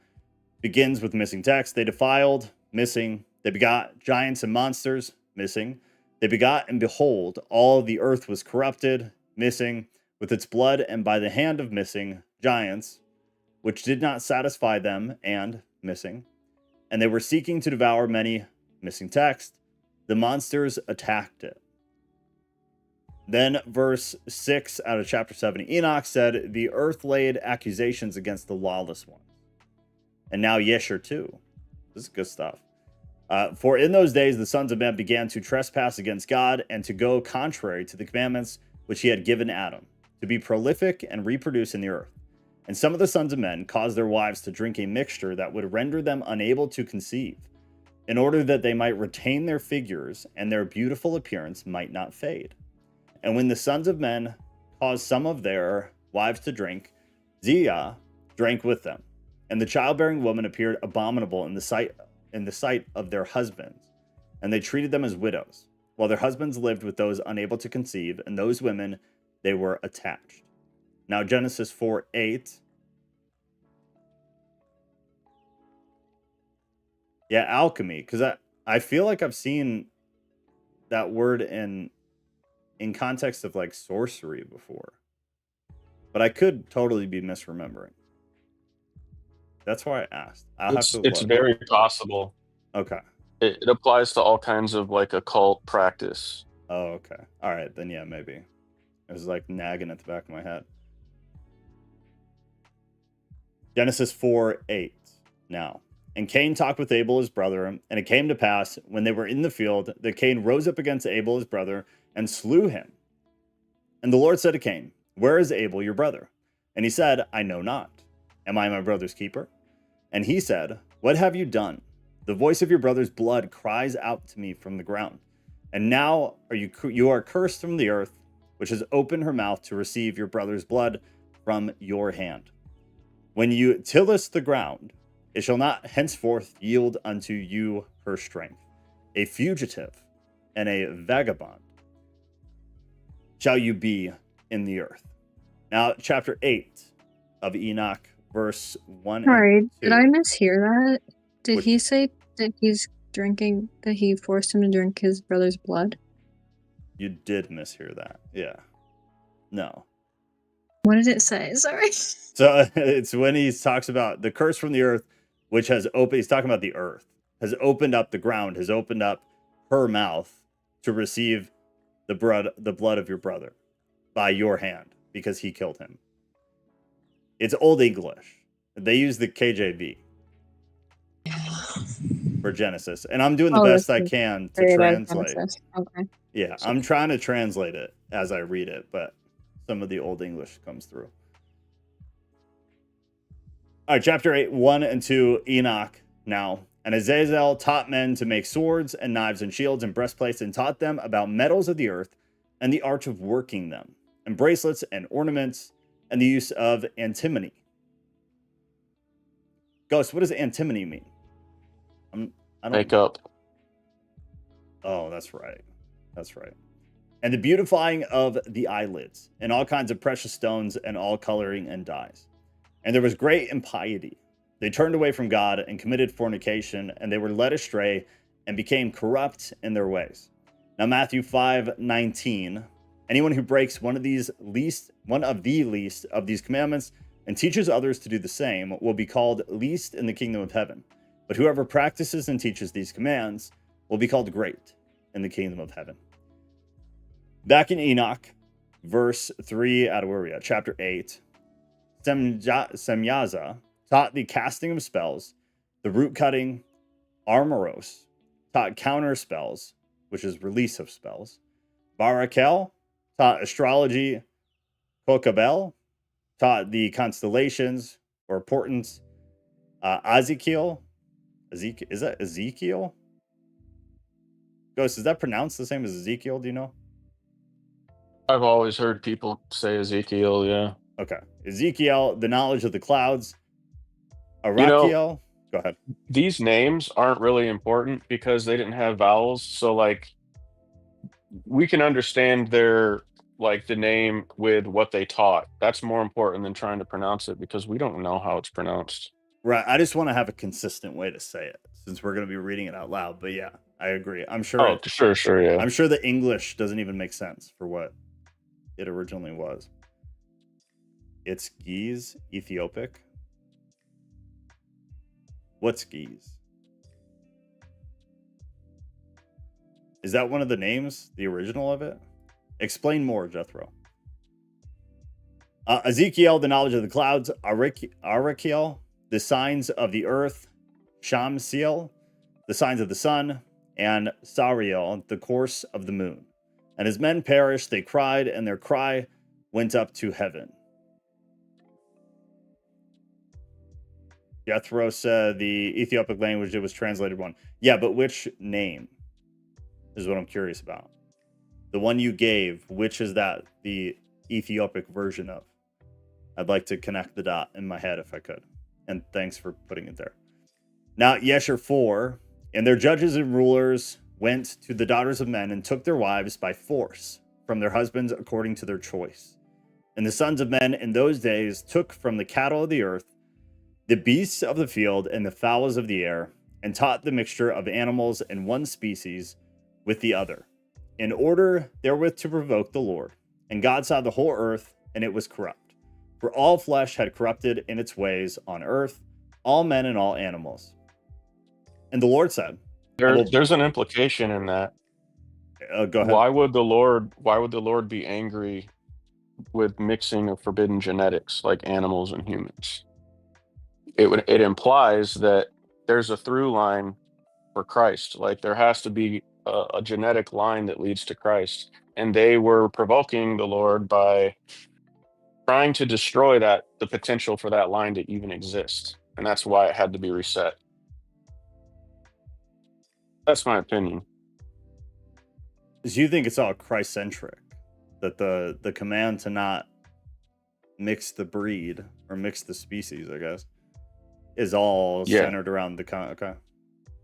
Begins with missing text. They defiled, missing. They begot giants and monsters, missing. They begot, and behold, all the earth was corrupted, missing, with its blood, and by the hand of missing giants, which did not satisfy them, and missing. And they were seeking to devour many, missing text. The monsters attacked it. Then verse 6 out of chapter 7, Enoch said, the earth laid accusations against the lawless ones. And now Yesher too. This is good stuff. For in those days the sons of men began to trespass against God and to go contrary to the commandments which he had given Adam, to be prolific and reproduce in the earth. And some of the sons of men caused their wives to drink a mixture that would render them unable to conceive, in order that they might retain their figures and their beautiful appearance might not fade. And when the sons of men caused some of their wives to drink, Zia drank with them. And the childbearing woman appeared abominable in the sight of their husbands, and they treated them as widows, while their husbands lived with those unable to conceive, and those women they were attached. Now Genesis 4:8. Yeah, alchemy, because I feel like I've seen that word in in context of like sorcery before, but I could totally be misremembering. That's why I asked. I'll have to It's look. very possible. Okay. It applies to all kinds of like occult practice. Oh, okay. All right, then yeah, maybe. It was like nagging at the back of my head. Genesis 4:8. Now, and Cain talked with Abel his brother, and it came to pass when they were in the field that Cain rose up against Abel his brother and slew him. And the Lord said to Cain, "Where is Abel your brother?" And he said, "I know not. Am I my brother's keeper?" And he said, "What have you done? The voice of your brother's blood cries out to me from the ground. And now you are cursed from the earth, which has opened her mouth to receive your brother's blood from your hand. When you tillest the ground, it shall not henceforth yield unto you her strength. A fugitive and a vagabond shall you be in the earth." Now, chapter 8 of Enoch, verse 1 Sorry, and 2. did I mishear that? Did Which- he say that that he forced him to drink his brother's blood? You did mishear that. Yeah. No. What did it say? Sorry. So it's when he talks about the curse from the earth, which has opened, he's talking about the earth, has opened up the ground, has opened up her mouth to receive the blood of your brother by your hand because he killed him. It's Old English. They use the KJV for Genesis. And I'm doing the best I can to translate. Okay. Yeah, I'm trying to translate it as I read it, but some of the Old English comes through. All right, chapter 8, 1 and 2, Enoch now. And Azazel taught men to make swords and knives and shields and breastplates, and taught them about metals of the earth and the art of working them, and bracelets and ornaments, and the use of antimony. Ghost, what does antimony mean? I don't. Makeup. Oh, that's right. That's right. And the beautifying of the eyelids, and all kinds of precious stones, and all coloring and dyes. And there was great impiety. They turned away from God and committed fornication, and they were led astray and became corrupt in their ways. Now, Matthew 5:19. Anyone who breaks one of the least of these commandments and teaches others to do the same will be called least in the kingdom of heaven. But whoever practices and teaches these commands will be called great in the kingdom of heaven. Back in Enoch, verse 3, out of where we at? Chapter 8. Semyaza taught the casting of spells, the root cutting, Armoros taught counter spells, which is release of spells. Barakel taught astrology. Kokabel taught the constellations or portents. Ezekiel, is that Ezekiel? Ghost, is that pronounced the same as Ezekiel? Do you know? I've always heard people say Ezekiel, yeah. Okay. Ezekiel, the knowledge of the clouds. You know, Arakiel, go ahead. these names aren't really important because they didn't have vowels. So like we can understand their like the name with what they taught. That's more important than trying to pronounce it because we don't know how it's pronounced. Right. I just want to have a consistent way to say it since we're going to be reading it out loud. But yeah, I agree. I'm sure. Oh, sure, yeah. I'm sure the English doesn't even make sense for what it originally was. It's Geese, Ethiopic. What's Geese? Is that one of the names, the original of it? Explain more, Jethro. Ezekiel, the knowledge of the clouds. Arakiel, the signs of the earth. Shamsiel, the signs of the sun. And Sariel, the course of the moon. And as men perished, they cried, and their cry went up to heaven. Jethro said the Ethiopic language, it was translated one. Yeah, but which name is what I'm curious about. The one you gave, which is that the Ethiopic version of? I'd like to connect the dot in my head if I could. And thanks for putting it there. Now, Yesher 4, and their judges and rulers went to the daughters of men and took their wives by force from their husbands according to their choice. And the sons of men in those days took from the cattle of the earth, the beasts of the field, and the fowls of the air, and taught the mixture of animals in one species with the other, in order therewith to provoke the Lord. And God saw the whole earth, and it was corrupt. For all flesh had corrupted in its ways on earth, all men and all animals. And the Lord said, There's an implication in that. Go ahead. Why would the Lord be angry with mixing of forbidden genetics like animals and humans? It implies that there's a through line for Christ. Like there has to be a genetic line that leads to Christ, and they were provoking the Lord by trying to destroy the potential for that line to even exist, and that's why it had to be reset. That's my opinion. Do you think it's all Christ-centric? That the command to not mix the breed or mix the species, I guess, is all centered around the okay.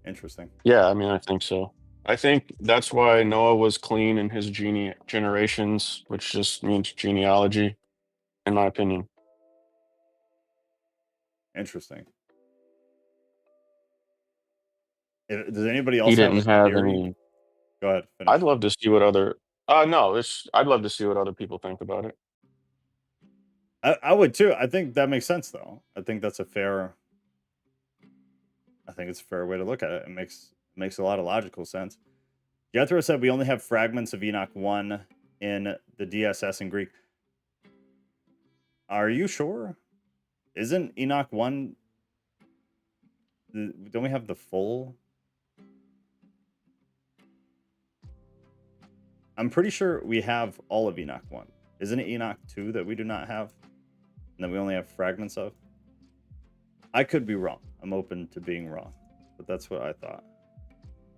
Interesting. Yeah, I mean, I think so. I think that's why Noah was clean in his generations, which just means genealogy, in my opinion. Interesting. Does anybody else He have a didn't have theory? any. Go ahead. Finish. I'd love to see what other. No, I'd love to see what other people think about it. I would too. I think that makes sense, though. I think that's a fair. I think it's a fair way to look at it. It makes a lot of logical sense. Jethro said we only have fragments of Enoch 1 in the DSS in Greek. Are you sure? Isn't Enoch 1? Don't we have the full? I'm pretty sure we have all of Enoch 1. Isn't it Enoch 2 that we do not have? And that we only have fragments of? I could be wrong. I'm open to being wrong. But that's what I thought.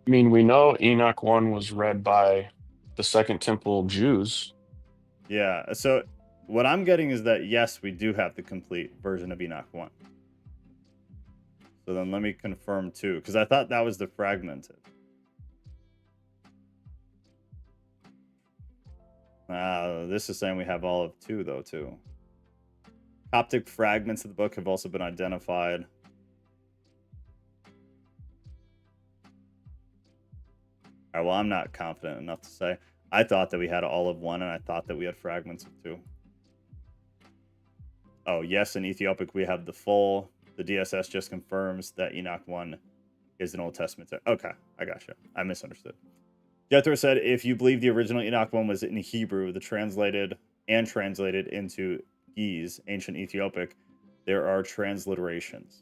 I mean, we know Enoch 1 was read by the Second Temple Jews. Yeah, so what I'm getting is that, yes, we do have the complete version of Enoch 1. So then let me confirm 2, because I thought that was the fragmented. This is saying we have all of 2, though, too. Coptic fragments of the book have also been identified. All right, well, I'm not confident enough to say. I thought that we had all of 1, and I thought that we had fragments of 2. Oh, yes, in Ethiopic we have the full. The DSS just confirms that Enoch 1 is an Old Testament text. Okay, I gotcha. I misunderstood. Jethro said, if you believe the original Enoch 1 was in Hebrew, translated into Ge'ez, ancient Ethiopic, there are transliterations.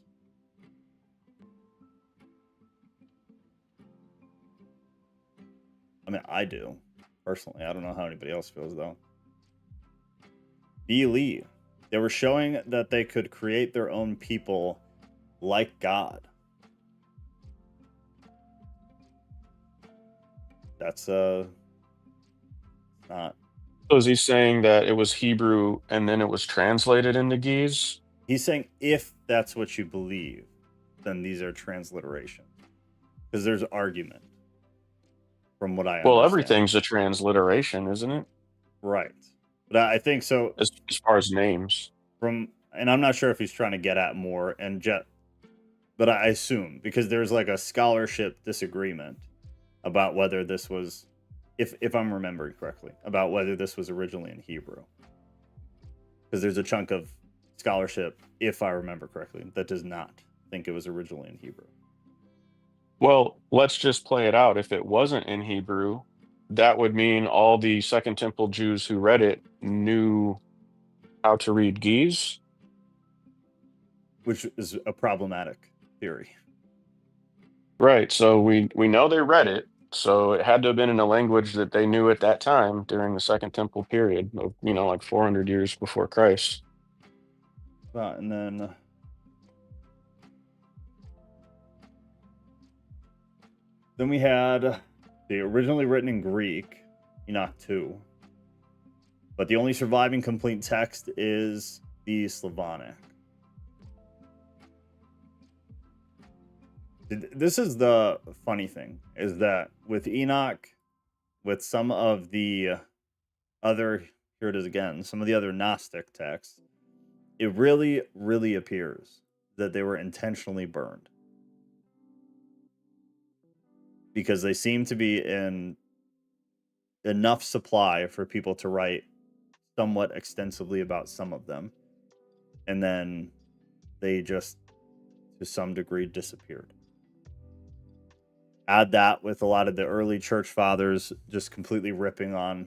I mean, I do, personally. I don't know how anybody else feels, though. B. Lee. They were showing that they could create their own people like God. That's not. So is he saying that it was Hebrew and then it was translated into Ge'ez? He's saying if that's what you believe, then these are transliterations. Because there's argument. From what I understand. Well, everything's a transliteration, isn't it? Right. But I think so. As far as names. And I'm not sure if he's trying to get at more but I assume, because there's like a scholarship disagreement about whether this was, if I'm remembering correctly, about whether this was originally in Hebrew. Because there's a chunk of scholarship, if I remember correctly, that does not think it was originally in Hebrew. Well, let's just play it out. If it wasn't in Hebrew, that would mean all the Second Temple Jews who read it knew how to read Ge'ez. Which is a problematic theory. Right. So we know they read it. So it had to have been in a language that they knew at that time during the Second Temple period, of, like 400 years before Christ. And then we had the originally written in Greek, Enoch 2. But the only surviving complete text is the Slavonic. This is the funny thing, is that with Enoch, with some of the other, here it is again, some of the other Gnostic texts, it really, really appears that they were intentionally burned. Because they seem to be in enough supply for people to write somewhat extensively about some of them. And then they just, to some degree, disappeared. Add that with a lot of the early church fathers just completely ripping on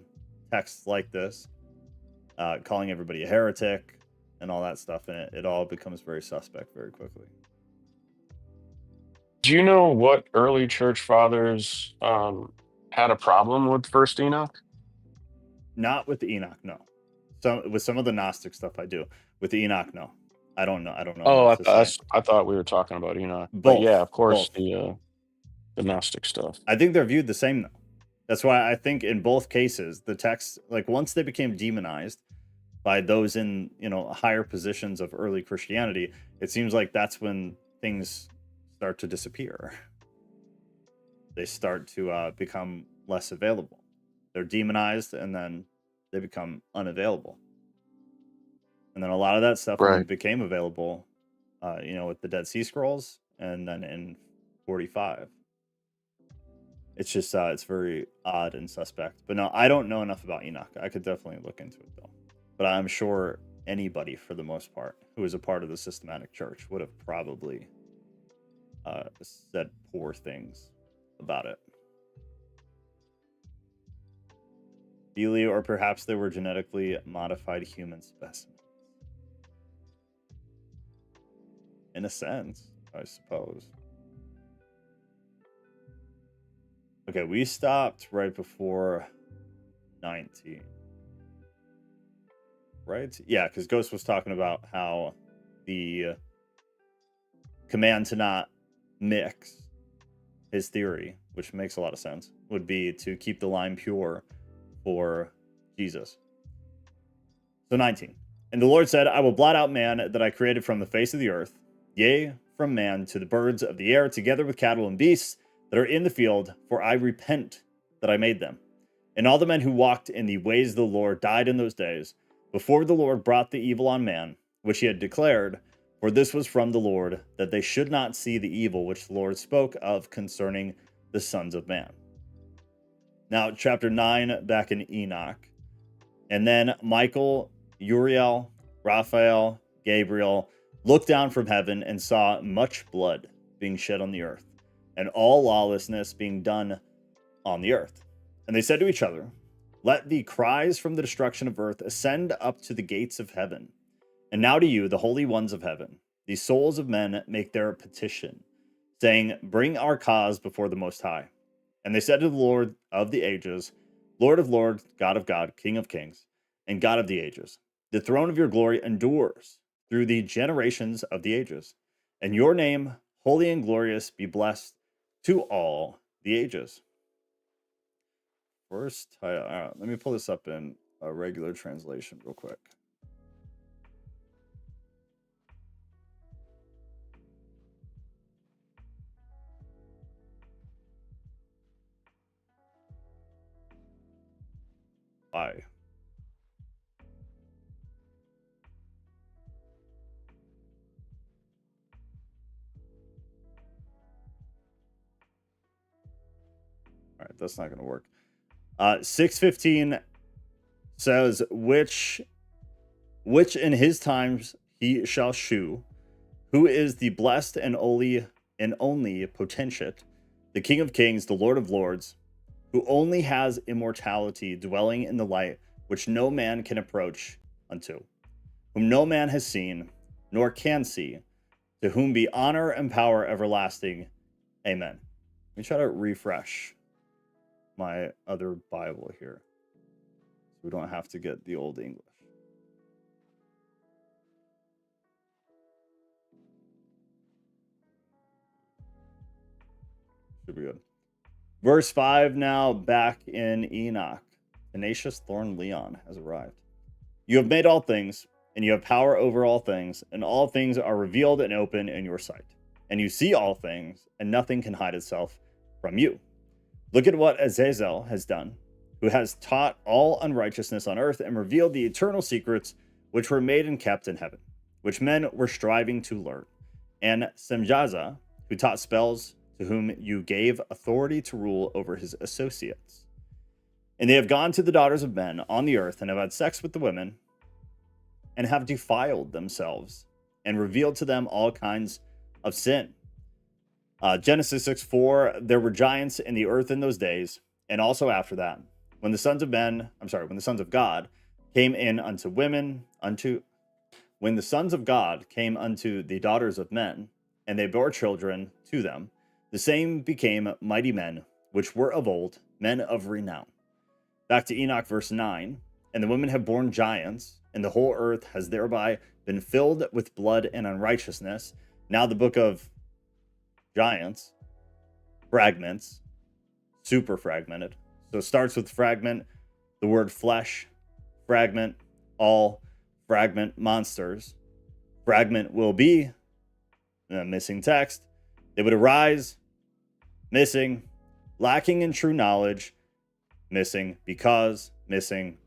texts like this, calling everybody a heretic and all that stuff, and it all becomes very suspect very quickly. Do you know what early church fathers had a problem with First Enoch? Not with the Enoch, no. With some of the Gnostic stuff I do. With the Enoch, no. I don't know Oh, enough to say. I thought we were talking about Enoch, but Both. yeah, of course, Both. the Gnostic stuff. I think they're viewed the same though. That's why I think in both cases the text, like once they became demonized by those in, higher positions of early Christianity, it seems like that's when things start to disappear. They start to become less available. They're demonized and then they become unavailable. And then a lot of that stuff only Right. became available, with the Dead Sea Scrolls and then in 45. It's just, it's very odd and suspect. But no, I don't know enough about Enoch. I could definitely look into it though. But I'm sure anybody, for the most part, who is a part of the systematic church would have probably said poor things about it. Really, or perhaps they were genetically modified human specimens. In a sense, I suppose. Okay, we stopped right before 19. Right? Yeah, because Ghost was talking about how the command to not mix, his theory, which makes a lot of sense, would be to keep the line pure for Jesus. So 19. And the Lord said, I will blot out man that I created from the face of the earth, yea, from man to the birds of the air, together with cattle and beasts that are in the field, for I repent that I made them. And all the men who walked in the ways of the Lord died in those days, before the Lord brought the evil on man, which he had declared, for this was from the Lord, that they should not see the evil which the Lord spoke of concerning the sons of man. Now, chapter 9, back in Enoch. And then Michael, Uriel, Raphael, Gabriel looked down from heaven and saw much blood being shed on the earth, and all lawlessness being done on the earth. And they said to each other, let the cries from the destruction of earth ascend up to the gates of heaven. And now to you, the holy ones of heaven, the souls of men make their petition, saying, bring our cause before the Most High. And they said to the Lord of the ages, Lord of lords, God of God, King of kings, and God of the ages, the throne of your glory endures through the generations of the ages. And your name, holy and glorious, be blessed to all the ages. First title. All right, let me pull this up in a regular translation real quick. Bye. All right, that's not going to work. 6:15 says, which in his times he shall shew, who is the blessed and only potentate, the King of kings, the Lord of lords, who only has immortality, dwelling in the light which no man can approach unto, whom no man has seen, nor can see, to whom be honor and power everlasting. Amen. Let me try to refresh my other Bible here, so we don't have to get the old English. Should be good. Verse 5 now, back in Enoch. Tenacious Thorn Leon has arrived. You have made all things, and you have power over all things, and all things are revealed and open in your sight. And you see all things, and nothing can hide itself from you. Look at what Azazel has done, who has taught all unrighteousness on earth and revealed the eternal secrets which were made and kept in heaven, which men were striving to learn. And Semjaza, who taught spells, to whom you gave authority to rule over his associates. And they have gone to the daughters of men on the earth and have had sex with the women and have defiled themselves and revealed to them all kinds of sin. Genesis 6:4, there were giants in the earth in those days, and also after that, when the sons of God came in unto women, when the sons of God came unto the daughters of men, and they bore children to them, the same became mighty men, which were of old, men of renown. Back to Enoch, verse 9, and the women have borne giants, and the whole earth has thereby been filled with blood and unrighteousness. Now the book of giants, fragments, super fragmented. So it starts with fragment, the word flesh, fragment, all, fragment, monsters. Fragment will be missing text. They would arise, missing, lacking in true knowledge, missing, because, missing,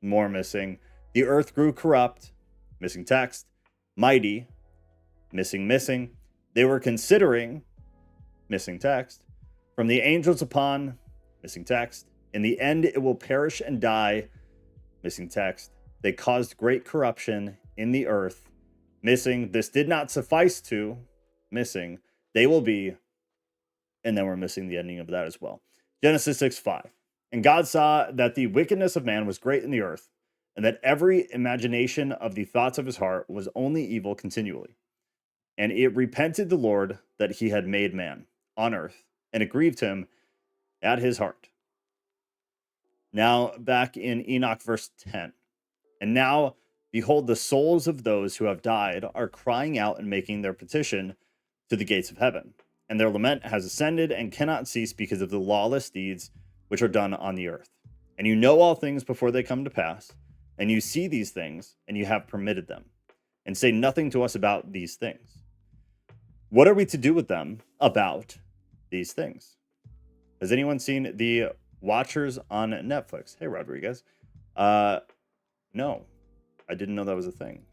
more missing. The earth grew corrupt, missing text, mighty, missing. They were considering, missing text, from the angels upon, missing text. In the end, it will perish and die, missing text. They caused great corruption in the earth, missing. This did not suffice to, missing. They will be, and then we're missing the ending of that as well. Genesis 6:5. And God saw that the wickedness of man was great in the earth, and that every imagination of the thoughts of his heart was only evil continually. And it repented the Lord that he had made man on earth, and it grieved him at his heart. Now, back in Enoch, verse 10. And now, behold, the souls of those who have died are crying out and making their petition to the gates of heaven. And their lament has ascended and cannot cease because of the lawless deeds which are done on the earth. And you know all things before they come to pass, and you see these things, and you have permitted them, and say nothing to us about these things. What are we to do with them about these things? Has anyone seen the Watchers on Netflix? Hey, Rodriguez. No, I didn't know that was a thing.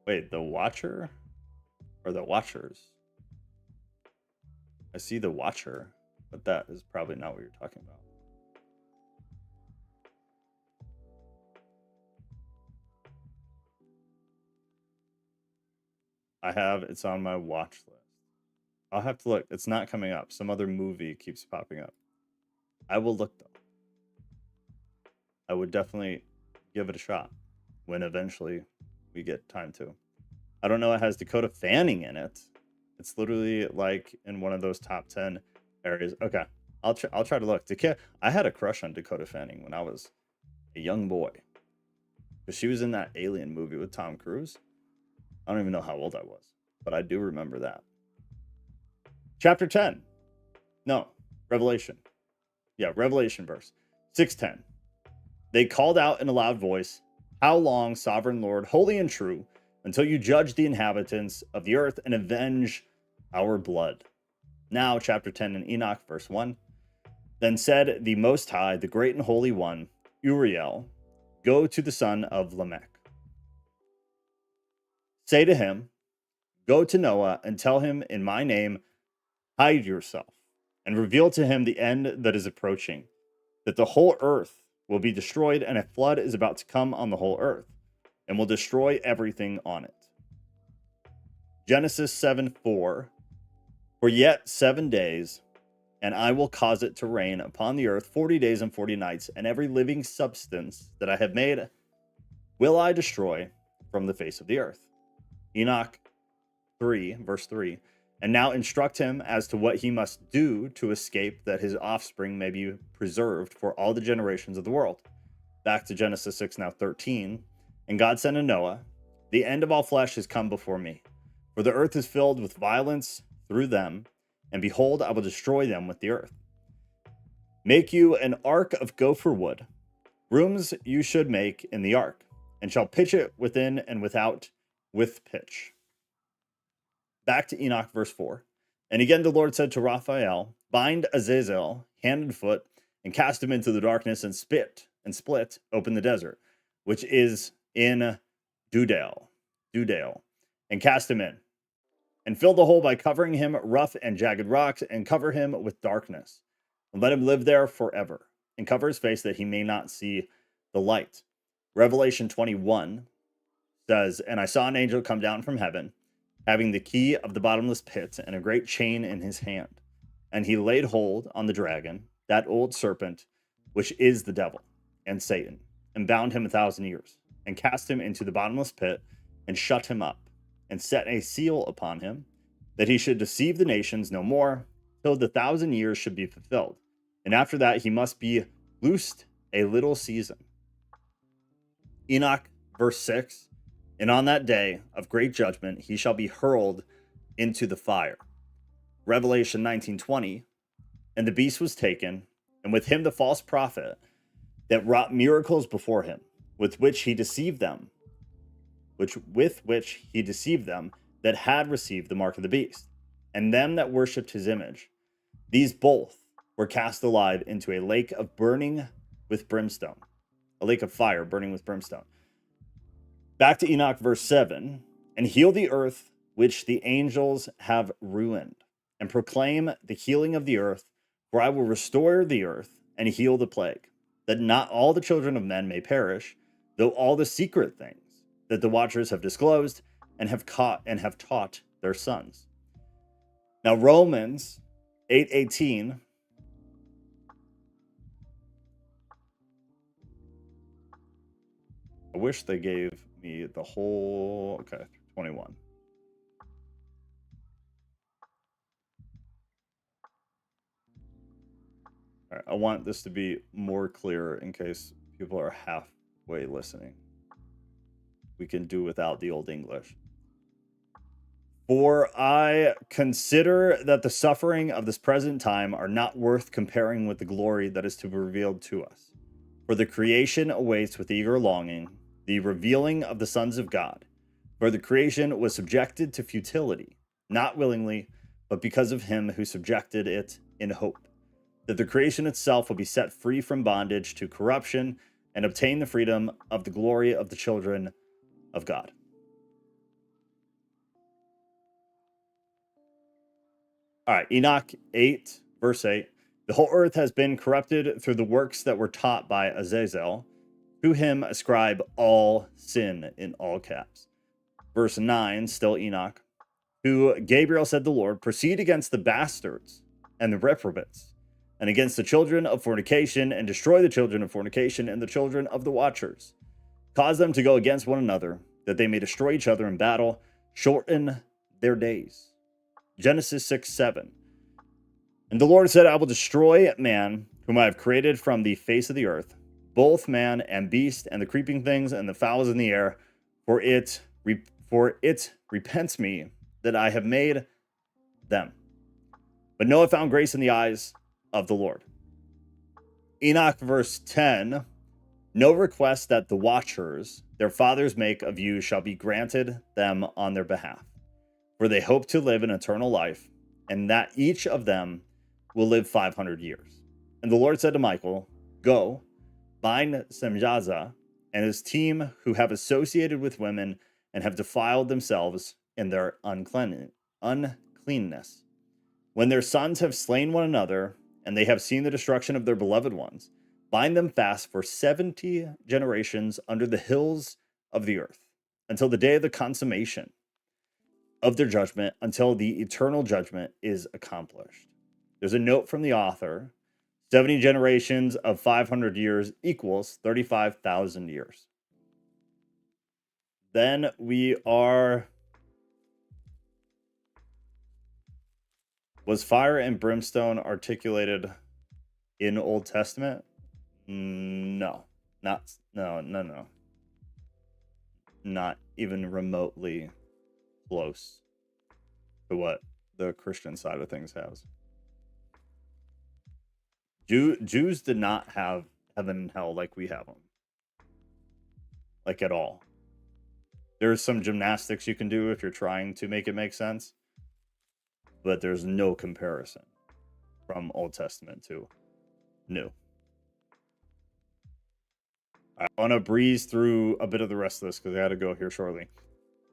Wait, the Watcher or the Watchers? I see the Watcher, but that is probably not what you're talking about. It's on my watch list. I'll have to look. It's not coming up. Some other movie keeps popping up. I will look though. I would definitely give it a shot when eventually we get time to. I don't know. It has Dakota Fanning in it. It's literally like in one of those top 10 areas. Okay, I'll try to look. I had a crush on Dakota Fanning when I was a young boy, because she was in that Alien movie with Tom Cruise. I don't even know how old I was, but I do remember that. Chapter 10. No, Revelation. Yeah, Revelation verse 6:10. They called out in a loud voice, "How long, sovereign Lord, holy and true, until you judge the inhabitants of the earth and avenge our blood?" Now, chapter 10 in Enoch, verse 1. Then said the Most High, the great and holy one, Uriel, go to the son of Lamech. Say to him, go to Noah and tell him in my name, hide yourself, and reveal to him the end that is approaching, that the whole earth will be destroyed, and a flood is about to come on the whole earth, and will destroy everything on it. Genesis 7:4. For yet 7 days, and I will cause it to rain upon the earth 40 days and 40 nights, and every living substance that I have made will I destroy from the face of the earth. Enoch 3, verse 3. And now instruct him as to what he must do to escape, that his offspring may be preserved for all the generations of the world. Back to Genesis 6, now 13. And God said to Noah, the end of all flesh has come before me, for the earth is filled with violence through them, and behold, I will destroy them with the earth. Make you an ark of gopher wood. Rooms you should make in the ark, and shall pitch it within and without with pitch. Back to Enoch, verse 4. And again the Lord said to Raphael, bind Azazel hand and foot, and cast him into the darkness, and split open the desert, which is in Dudale, and cast him in. and fill the hole by covering him rough and jagged rocks, and cover him with darkness, and let him live there forever, and cover his face that he may not see the light. Revelation 21 says, and I saw an angel come down from heaven, having the key of the bottomless pit and a great chain in his hand. And he laid hold on the dragon, that old serpent, which is the devil and Satan, and bound him 1,000 years, and cast him into the bottomless pit, and shut him up, and set a seal upon him, that he should deceive the nations no more, till the 1,000 years should be fulfilled. And after that he must be loosed a little season. Enoch, verse 6, and on that day of great judgment he shall be hurled into the fire. Revelation 19:20, and the beast was taken, and with him the false prophet that wrought miracles before him, with which he deceived them that had received the mark of the beast, and them that worshipped his image. These both were cast alive into a lake of burning with brimstone, a lake of fire burning with brimstone. Back to Enoch, verse 7, and heal the earth which the angels have ruined, and proclaim the healing of the earth, for I will restore the earth and heal the plague, that not all the children of men may perish, though all the secret things that the watchers have disclosed and have taught their sons. Now Romans 8:18. I wish they gave me the whole, okay, 21. All right, I want this to be more clear in case people are halfway listening. We can do without the Old English. For I consider that the suffering of this present time are not worth comparing with the glory that is to be revealed to us. For the creation awaits with eager longing the revealing of the sons of God. For the creation was subjected to futility, not willingly, but because of him who subjected it in hope, that the creation itself will be set free from bondage to corruption and obtain the freedom of the glory of the children of God. All right, Enoch 8, verse 8. The whole earth has been corrupted through the works that were taught by Azazel. To him ascribe all sin, in all caps. Verse 9, still Enoch. Who Gabriel said the Lord, proceed against the bastards and the reprobates, and against the children of fornication, and destroy the children of fornication and the children of the watchers. Cause them to go against one another, that they may destroy each other in battle, shorten their days. Genesis 6:7. And the Lord said, I will destroy man, whom I have created from the face of the earth, both man and beast, and the creeping things, and the fowls in the air, for it repents me that I have made them. But Noah found grace in the eyes of the Lord. Enoch, verse 10, no request that the watchers, their fathers, make of you shall be granted them on their behalf. For they hope to live an eternal life, and that each of them will live 500 years. And the Lord said to Michael, go, bind Semjaza and his team who have associated with women and have defiled themselves in their uncleanness. When their sons have slain one another, and they have seen the destruction of their beloved ones, bind them fast for 70 generations under the hills of the earth, until the day of the consummation of their judgment, until the eternal judgment is accomplished. There's a note from the author. 70 generations of 500 years equals 35,000 years. Then we are... Was fire and brimstone articulated in Old Testament? No. No. Not even remotely close to what the Christian side of things has. Jews did not have heaven and hell like we have them. Like at all. There's some gymnastics you can do if you're trying to make it make sense. But there's no comparison from Old Testament to New. I want to breeze through a bit of the rest of this because I got to go here shortly.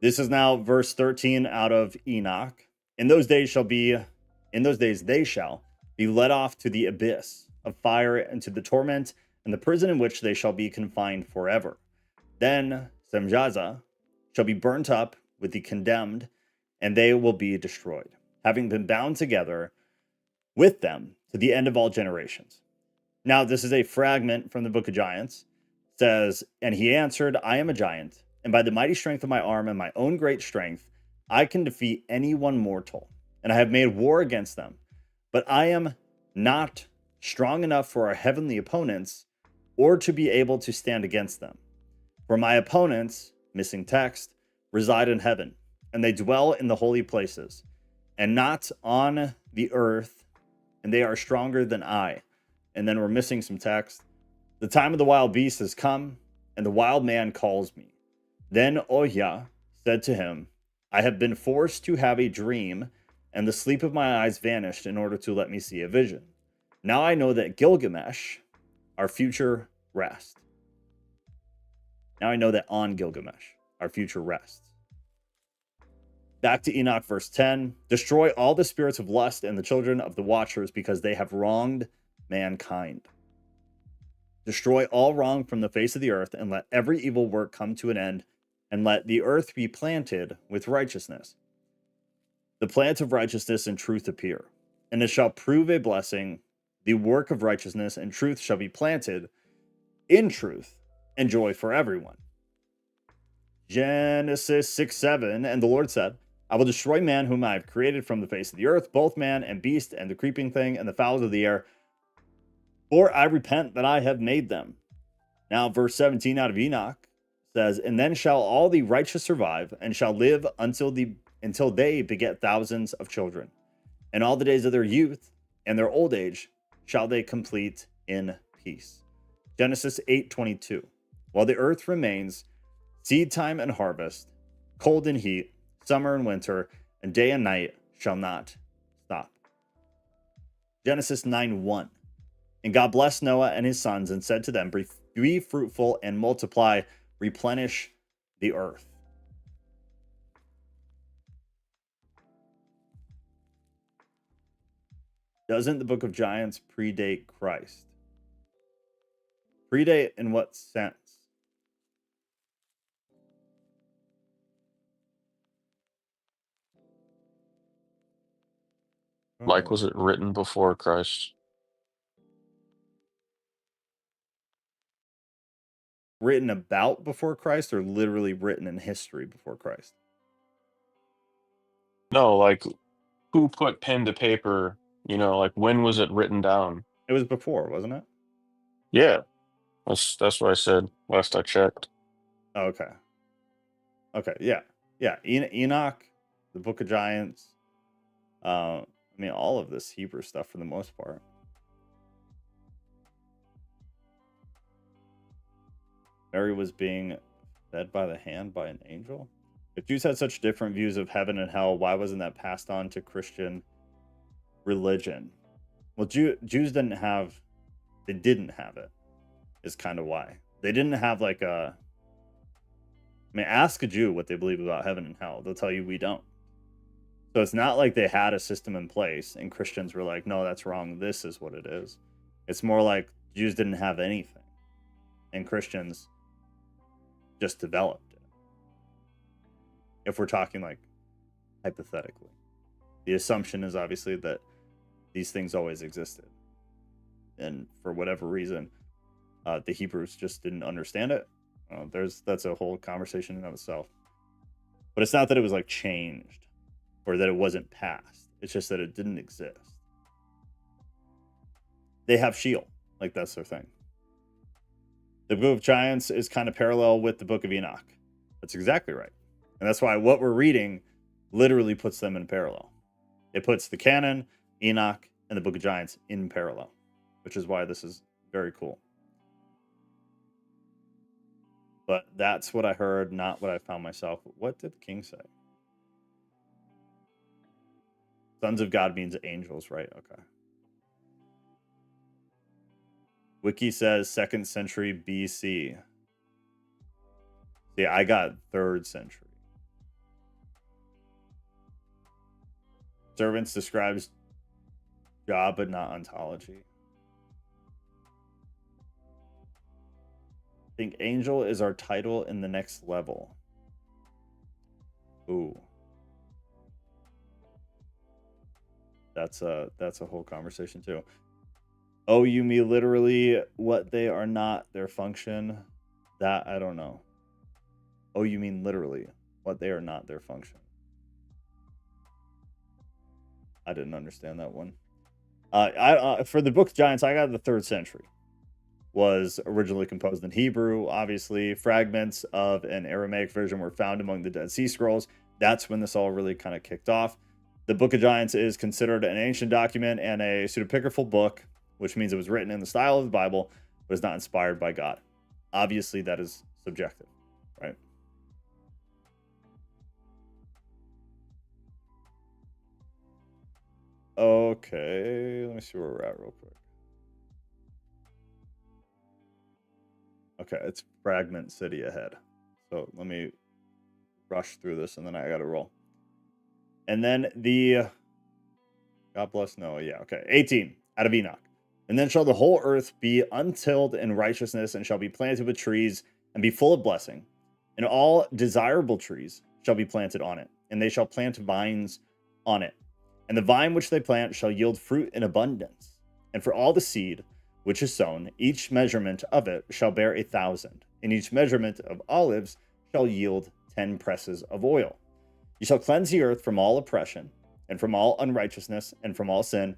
This is now verse 13 out of Enoch. In those days they shall be led off to the abyss of fire and to the torment and the prison in which they shall be confined forever. Then Semjaza shall be burnt up with the condemned, and they will be destroyed, having been bound together with them to the end of all generations. Now, this is a fragment from the Book of Giants. It says, and he answered, I am a giant, and by the mighty strength of my arm and my own great strength, I can defeat any one mortal, and I have made war against them. But I am not strong enough for our heavenly opponents, or to be able to stand against them. For my opponents, missing text, reside in heaven, and they dwell in the holy places, and not on the earth, and they are stronger than I. And then we're missing some text. The time of the wild beast has come, and the wild man calls me. Then Ohia said to him, I have been forced to have a dream, and the sleep of my eyes vanished in order to let me see a vision. Now I know that Gilgamesh, our future, rests. Now I know that on Gilgamesh, our future rests. Back to Enoch, verse 10. Destroy all the spirits of lust and the children of the watchers, because they have wronged mankind. Destroy all wrong from the face of the earth, and let every evil work come to an end, and let the earth be planted with righteousness. The plant of righteousness and truth appear, and it shall prove a blessing. The work of righteousness and truth shall be planted in truth and joy for everyone. Genesis 6:7, and the Lord said, I will destroy man whom I have created from the face of the earth, both man and beast, and the creeping thing, and the fowls of the air, for I repent that I have made them. Now, verse 17 out of Enoch says, and then shall all the righteous survive, and shall live until they beget thousands of children. And all the days of their youth and their old age shall they complete in peace. Genesis 8:22. While the earth remains, seed time and harvest, cold and heat, summer and winter, and day and night shall not stop. Genesis 9:1. And God blessed Noah and his sons and said to them, be fruitful and multiply, replenish the earth. Doesn't the Book of Giants predate Christ? Predate in what sense? Like, was it written before Christ? Written about before Christ, or literally written in history before Christ? No, like, who put pen to paper? You know, like, when was it written down? It was before, wasn't it? Yeah, that's what I said last I checked. Oh, okay. Okay, yeah. Yeah, Enoch, the Book of Giants, I mean, all of this Hebrew stuff for the most part. Mary was being fed by the hand by an angel. If Jews had such different views of heaven and hell, why wasn't that passed on to Christian religion? Well, Jews didn't have it, is kind of why. They didn't have like a, I mean, ask a Jew what they believe about heaven and hell. They'll tell you we don't. So it's not like they had a system in place and Christians were like, no, that's wrong. This is what it is. It's more like Jews didn't have anything and Christians just developed it. If we're talking like hypothetically, the assumption is obviously that these things always existed. And for whatever reason, the Hebrews just didn't understand it. That's a whole conversation in of itself. But it's not that it was like changed or that it wasn't passed. It's just that it didn't exist. They have Sheol, like that's their thing. The Book of Giants is kind of parallel with the Book of Enoch. That's exactly right. And that's why what we're reading literally puts them in parallel. It puts the canon, Enoch, and the Book of Giants in parallel, which is why this is very cool. But that's what I heard, not what I found myself. What did the king say? Sons of God means angels, right? Okay. Wiki says 2nd century BC. See, I got 3rd century. Servants describes job, but not ontology. I think angel is our title in the next level. Ooh. That's a whole conversation too. Oh, you mean literally what they are not their function? That I don't know. Oh, you mean literally what they are not their function? I didn't understand that one. For the Book of Giants, I got the 3rd century. Was originally composed in Hebrew. Obviously, fragments of an Aramaic version were found among the Dead Sea Scrolls. That's when this all really kind of kicked off. The Book of Giants is considered an ancient document and a pseudepigraphal book, which means it was written in the style of the Bible, but is not inspired by God. Obviously, that is subjective, right? Okay, let me see where we're at real quick. Okay, it's Fragment City ahead. So let me rush through this and then I gotta roll. And then the God bless Noah. Yeah, okay. 18 out of Enoch. And then shall the whole earth be untilled in righteousness and shall be planted with trees and be full of blessing. And all desirable trees shall be planted on it, and they shall plant vines on it. And the vine which they plant shall yield fruit in abundance. And for all the seed which is sown, each measurement of it shall bear 1,000, and each measurement of olives shall yield 10 presses of oil. You shall cleanse the earth from all oppression, and from all unrighteousness, and from all sin,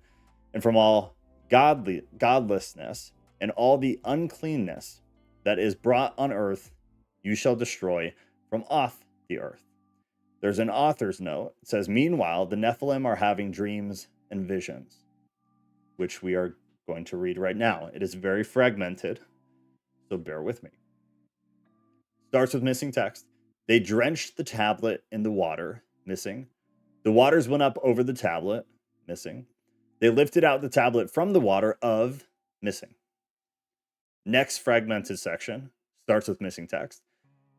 and from all godlessness, and all the uncleanness that is brought on earth you shall destroy from off the earth. There's an author's note. It says, meanwhile, the Nephilim are having dreams and visions, which we are going to read right now. It is very fragmented, so bear with me. Starts with missing text. They drenched the tablet in the water, missing. The waters went up over the tablet, missing. They lifted out the tablet from the water of, missing. Next fragmented section starts with missing text.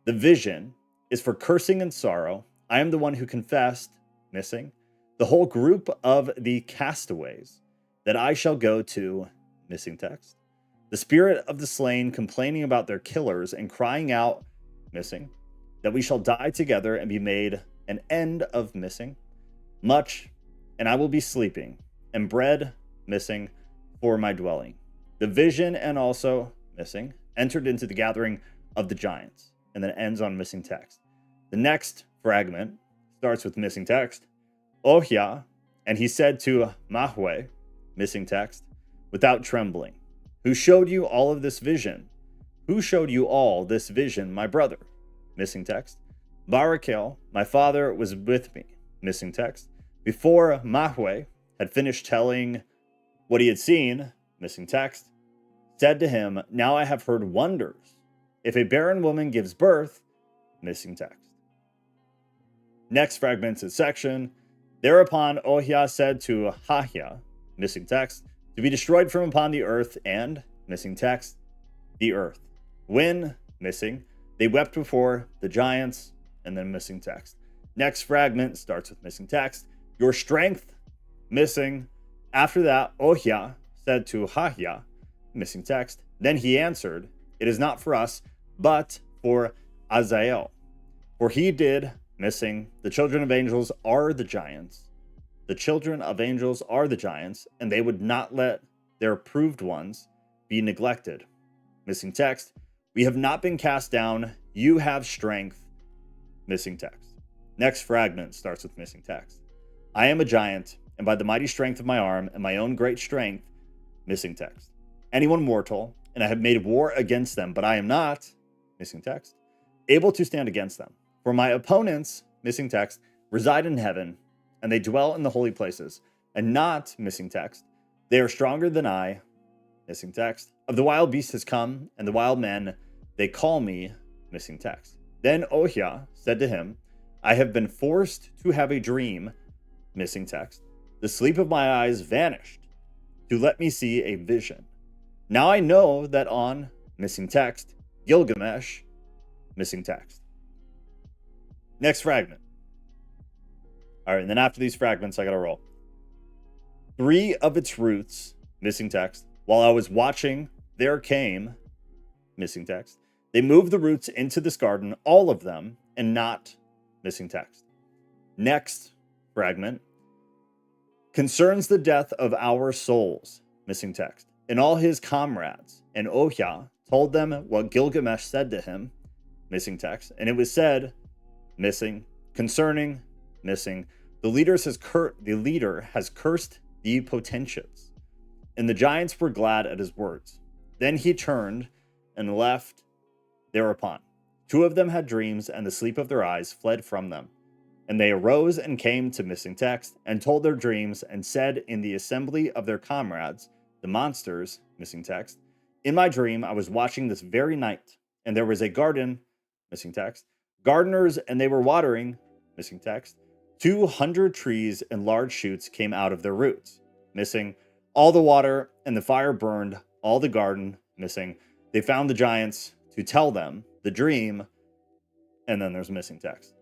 The vision is for cursing and sorrow. I am the one who confessed, missing. The whole group of the castaways that I shall go to, missing text. The spirit of the slain complaining about their killers and crying out, missing. That we shall die together and be made an end of, missing. Much, and I will be sleeping, and bread, missing, for my dwelling. The vision and also, missing, entered into the gathering of the giants, and then ends on missing text. The next fragment starts with missing text. Ohia, and he said to Mahwe, missing text, without trembling, who showed you all of this vision? Who showed you all this vision, my brother? Missing text. Barakel, my father, was with me. Missing text. Before Mahwe had finished telling what he had seen, missing text, said to him, now I have heard wonders. If a barren woman gives birth, missing text. Next fragmented section. Thereupon Ohia said to Hahia, missing text, to be destroyed from upon the earth, and, missing text, the earth. When, missing, they wept before the giants, and then missing text. Next fragment starts with missing text. Your strength, missing. After that, Ohia said to Hahia, missing text. Then he answered, it is not for us, but for Azael. For he did, missing, the children of angels are the giants. The children of angels are the giants, and they would not let their approved ones be neglected. Missing text. We have not been cast down. You have strength. Missing text. Next fragment starts with missing text. I am a giant, and by the mighty strength of my arm and my own great strength, missing text. Anyone mortal, and I have made war against them, but I am not, missing text, able to stand against them. For my opponents, missing text, reside in heaven, and they dwell in the holy places, and not, missing text, they are stronger than I, missing text. Of the wild beast has come, and the wild men, they call me, missing text. Then Ohia said to him, I have been forced to have a dream, missing text. The sleep of my eyes vanished to let me see a vision. Now I know that on, missing text, Gilgamesh, missing text. Next fragment. All right, and then after these fragments, I got to roll. 3 of its roots, missing text. While I was watching, there came, missing text. They moved the roots into this garden, all of them, and not, missing text. Next fragment concerns the death of our souls, missing text, and all his comrades. And Ohia told them what Gilgamesh said to him, missing text, and it was said, missing, concerning, missing, the leader has cursed the potentiates, and the giants were glad at his words. Then he turned and left thereupon. 2 of them had dreams, and the sleep of their eyes fled from them. And they arose and came to missing text, and told their dreams, and said in the assembly of their comrades, the monsters, missing text, in my dream I was watching this very night, and there was a garden, missing text, gardeners, and they were watering, missing text, 200 trees and large shoots came out of their roots, missing, all the water and the fire burned all the garden, missing. They found the giants to tell them the dream, and then there's missing text.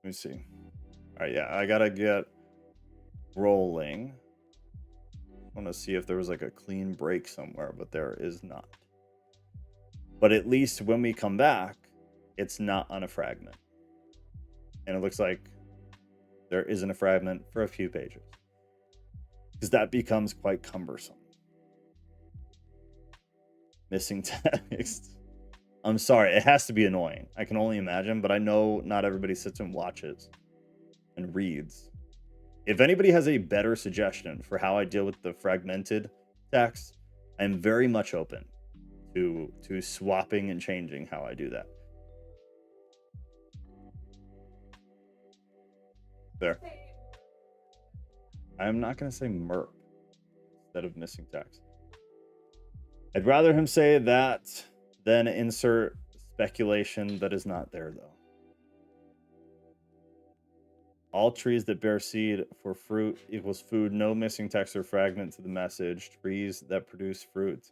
Let me see. All right, yeah, I gotta get rolling. I want to see if there was like a clean break somewhere, but there is not. But at least when we come back, it's not on a fragment. And it looks like there isn't a fragment for a few pages, because that becomes quite cumbersome. Missing text. I'm sorry, it has to be annoying. I can only imagine, but I know not everybody sits and watches and reads. If anybody has a better suggestion for how I deal with the fragmented text, I'm very much open to swapping and changing how I do that. There. I'm not going to say merp instead of missing text. I'd rather him say that than insert speculation that is not there, though. All trees that bear seed for fruit equals food. No missing text or fragment to the message. Trees that produce fruit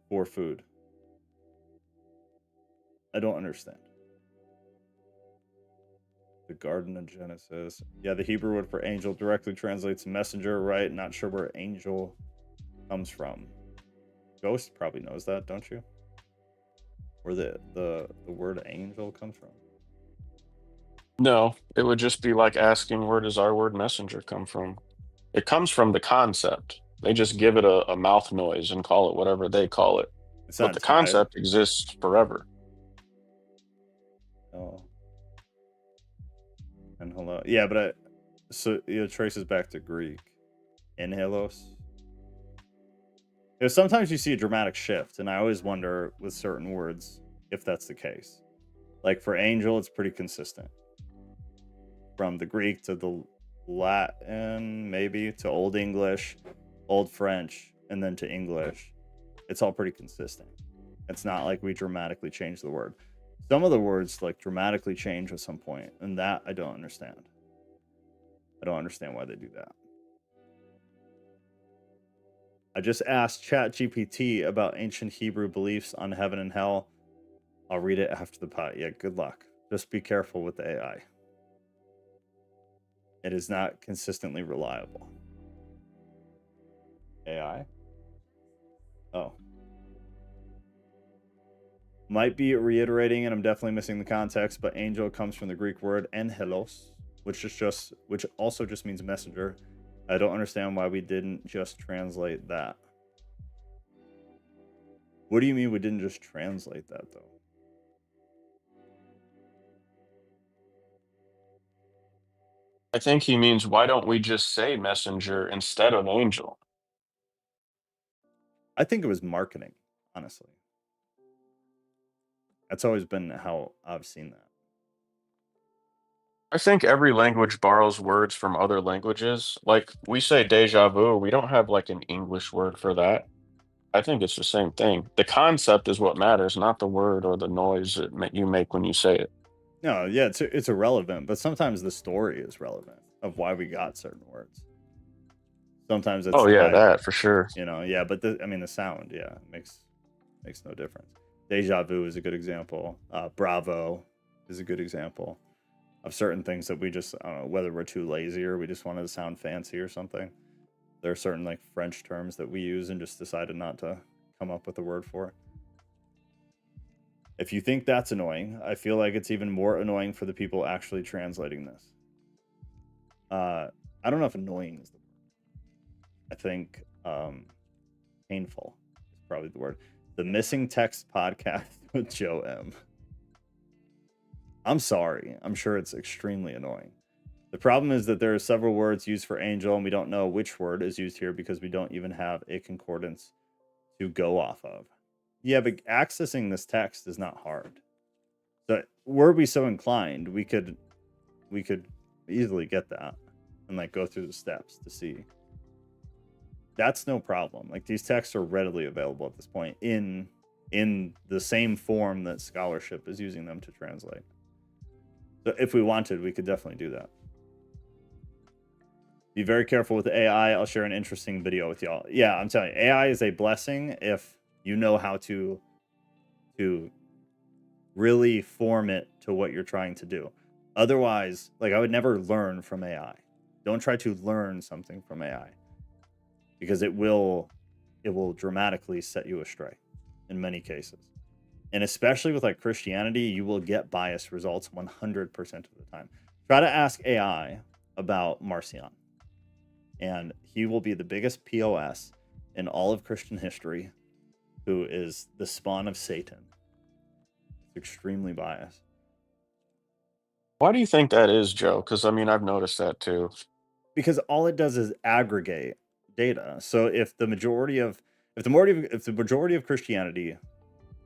for food. I don't understand. The Garden of Genesis. Yeah, the Hebrew word for angel directly translates messenger, right? Not sure where angel comes from. Ghost probably knows that, don't you? Where the word angel comes from. No, it would just be like asking, where does our word messenger come from? It comes from the concept. They just give it a mouth noise and call it whatever they call it. It's But not the tied. concept exists forever. Oh. And hello. Yeah, but so it traces back to Greek. Angelos. Sometimes you see a dramatic shift, and I always wonder with certain words if that's the case. Like for angel, it's pretty consistent. From the Greek to the Latin, maybe, to Old English, Old French, and then to English. It's all pretty consistent. It's not like we dramatically change the word. Some of the words like dramatically change at some point, and that I don't understand. I don't understand why they do that. I just asked ChatGPT about ancient Hebrew beliefs on heaven and hell. I'll read it after the pot. Yeah, good luck. Just be careful with the AI. It is not consistently reliable. AI? Oh. Might be reiterating, and I'm definitely missing the context, but angel comes from the Greek word angelos, which also just means messenger. I don't understand why we didn't just translate that. What do you mean we didn't just translate that, though? I think he means, why don't we just say messenger instead of angel? I think it was marketing, honestly. That's always been how I've seen that. I think every language borrows words from other languages. Like we say deja vu, we don't have like an English word for that. I think it's the same thing. The concept is what matters, not the word or the noise you make when you say it. No, yeah, it's irrelevant, but sometimes the story is relevant of why we got certain words. Sometimes it's Oh yeah, that for sure. Yeah, but the sound, yeah, makes no difference. Deja vu is a good example. Bravo is a good example of certain things that we just, I don't know, whether we're too lazy or we just wanted to sound fancy or something. There are certain like French terms that we use and just decided not to come up with a word for. If you think that's annoying, I feel like it's even more annoying for the people actually translating this. I don't know if annoying is the word. I think painful is probably the word. The Missing Text Podcast with Joe M. I'm sorry. I'm sure it's extremely annoying. The problem is that there are several words used for angel, and we don't know which word is used here because we don't even have a concordance to go off of. Yeah, but accessing this text is not hard. So were we so inclined, we could easily get that and like go through the steps to see. That's no problem. Like these texts are readily available at this point in the same form that scholarship is using them to translate. So if we wanted, we could definitely do that. Be very careful with AI. I'll share an interesting video with y'all. Yeah, I'm telling you, AI is a blessing if you know how to really form it to what you're trying to do. Otherwise, like I would never learn from AI. Don't try to learn something from AI because it will dramatically set you astray in many cases. And especially with like Christianity, you will get biased results 100% of the time. Try to ask AI about Marcion, and he will be the biggest POS in all of Christian history, who is the spawn of Satan. It's extremely biased. Why do you think that is, Joe? Because I mean, I've noticed that too. Because all it does is aggregate data. So if the majority of Christianity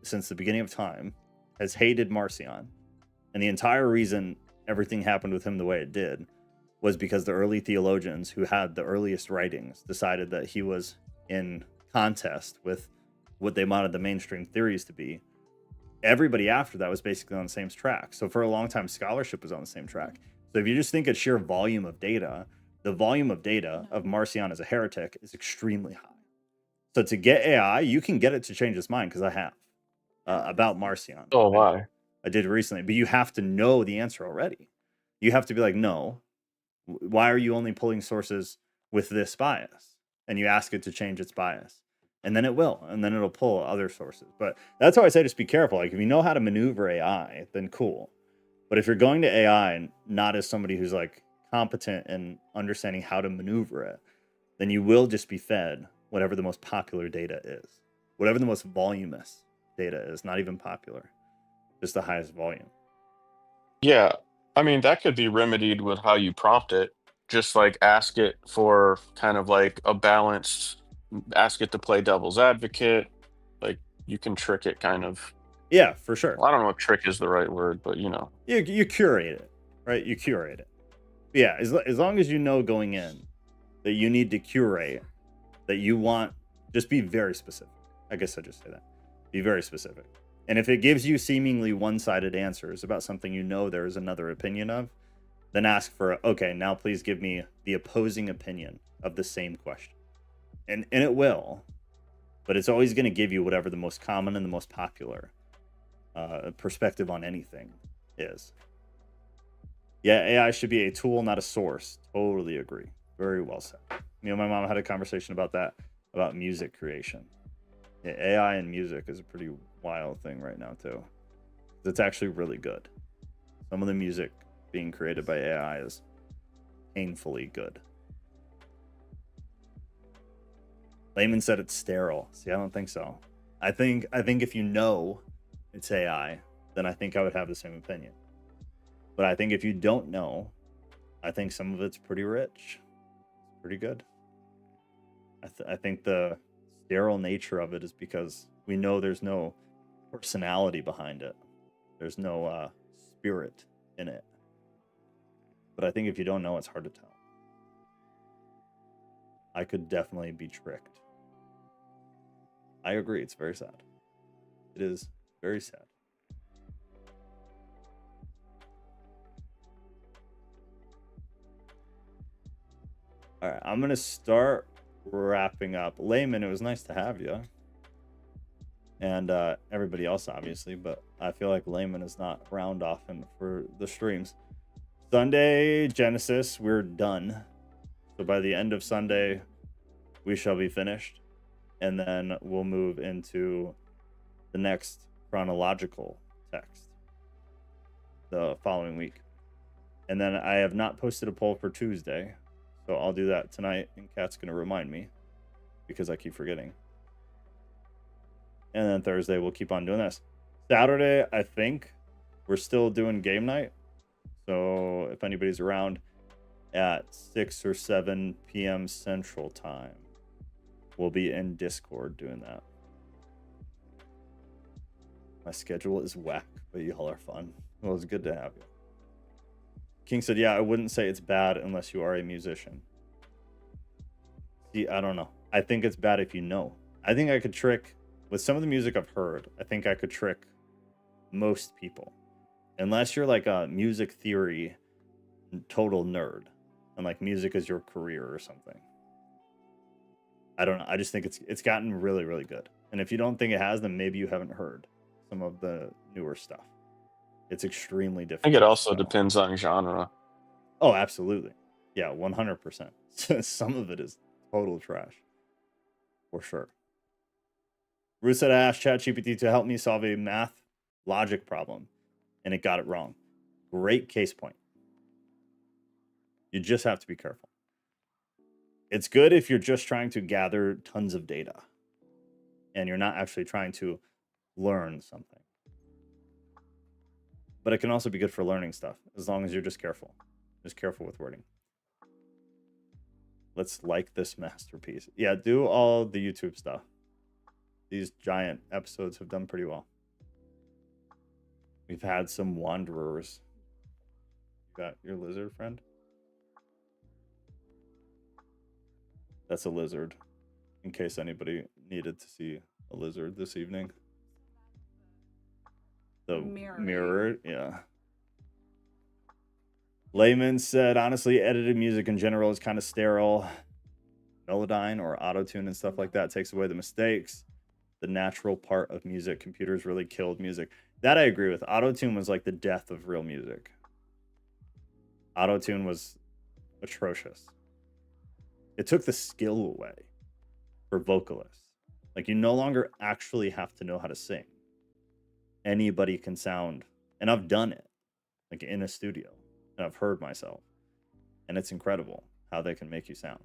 since the beginning of time has hated Marcion, and the entire reason everything happened with him the way it did was because the early theologians who had the earliest writings decided that he was in contest with what they wanted the mainstream theories to be. Everybody after that was basically on the same track. So for a long time, scholarship was on the same track. So if you just think of sheer volume of data, the volume of data of Marcion as a heretic is extremely high. So to get AI, you can get it to change its mind, because I have. About Marcion. Oh, why? I did recently, but you have to know the answer already. You have to be like, no, why are you only pulling sources with this bias? And you ask it to change its bias, and then it will, and then it'll pull other sources. But that's why I say just be careful. Like if you know how to maneuver AI, then cool. But if you're going to AI not as somebody who's like competent in understanding how to maneuver it, then you will just be fed whatever the most popular data is, whatever the most voluminous data is, not even popular, just the highest volume. Yeah, I mean, that could be remedied with how you prompt it. Just like ask it for kind of like a balanced, ask it to play devil's advocate. Like you can trick it kind of. Yeah, for sure. Well, I don't know if trick is the right word, but you know. You curate it, right? You curate it. Yeah, as long as you know going in that you need to curate, that you want, just be very specific. I guess I just say that. Be very specific. And if it gives you seemingly one-sided answers about something you know there is another opinion of, then ask for, okay, now please give me the opposing opinion of the same question. And it will, but it's always going to give you whatever the most common and the most popular perspective on anything is. Yeah, AI should be a tool, not a source. Totally agree. Very well said. You know, my mom had a conversation about that, about music creation. Yeah, AI and music is a pretty wild thing right now too. It's actually really good. Some of the music being created by AI is painfully good. Layman said it's sterile. See, I don't think so. I think if you know it's AI, then I think I would have the same opinion. But I think if you don't know, I think some of it's pretty rich. It's pretty good. I think the sterile nature of it is because we know there's no personality behind it. There's no spirit in it. But I think if you don't know, it's hard to tell. I could definitely be tricked. I agree. It's very sad. It is very sad. All right, I'm going to start wrapping up. Layman, it was nice to have you. and everybody else, obviously. But I feel like Layman is not around often for the streams. Sunday Genesis, we're done. So by the end of Sunday, we shall be finished, and then we'll move into the next chronological text the following week. And then I have not posted a poll for Tuesday, so I'll do that tonight, and Kat's going to remind me because I keep forgetting. And then Thursday, we'll keep on doing this. Saturday, I think we're still doing game night. So if anybody's around at 6 or 7 p.m. Central Time, we'll be in Discord doing that. My schedule is whack, but y'all are fun. Well, it's good to have you. King said, yeah, I wouldn't say it's bad unless you are a musician. See, I don't know. I think it's bad if you know. I think I could trick, with some of the music I've heard, I think I could trick most people. Unless you're like a music theory total nerd and like music is your career or something. I don't know. I just think it's gotten really, really good. And if you don't think it has, then maybe you haven't heard some of the newer stuff. It's extremely I difficult. think it also depends on genre. Oh, absolutely. Yeah, 100%. Some of it is total trash. For sure. Ruth said I asked ChatGPT to help me solve a math logic problem, and it got it wrong. Great case point. You just have to be careful. It's good if you're just trying to gather tons of data and you're not actually trying to learn something. But it can also be good for learning stuff as long as you're just careful. Just careful with wording. Let's like this masterpiece. Yeah, do all the YouTube stuff. These giant episodes have done pretty well. We've had some wanderers. You got your lizard friend? That's a lizard, in case anybody needed to see a lizard this evening. The mirror, yeah. Layman said, honestly, edited music in general is kind of sterile. Melodyne or auto-tune and stuff like that takes away the mistakes. The natural part of music. Computers really killed music. That I agree with. Auto-tune was like the death of real music. Auto-tune was atrocious. It took the skill away for vocalists. Like, you no longer actually have to know how to sing. Anybody can sound, and I've done it, like in a studio, and I've heard myself, and it's incredible how they can make you sound.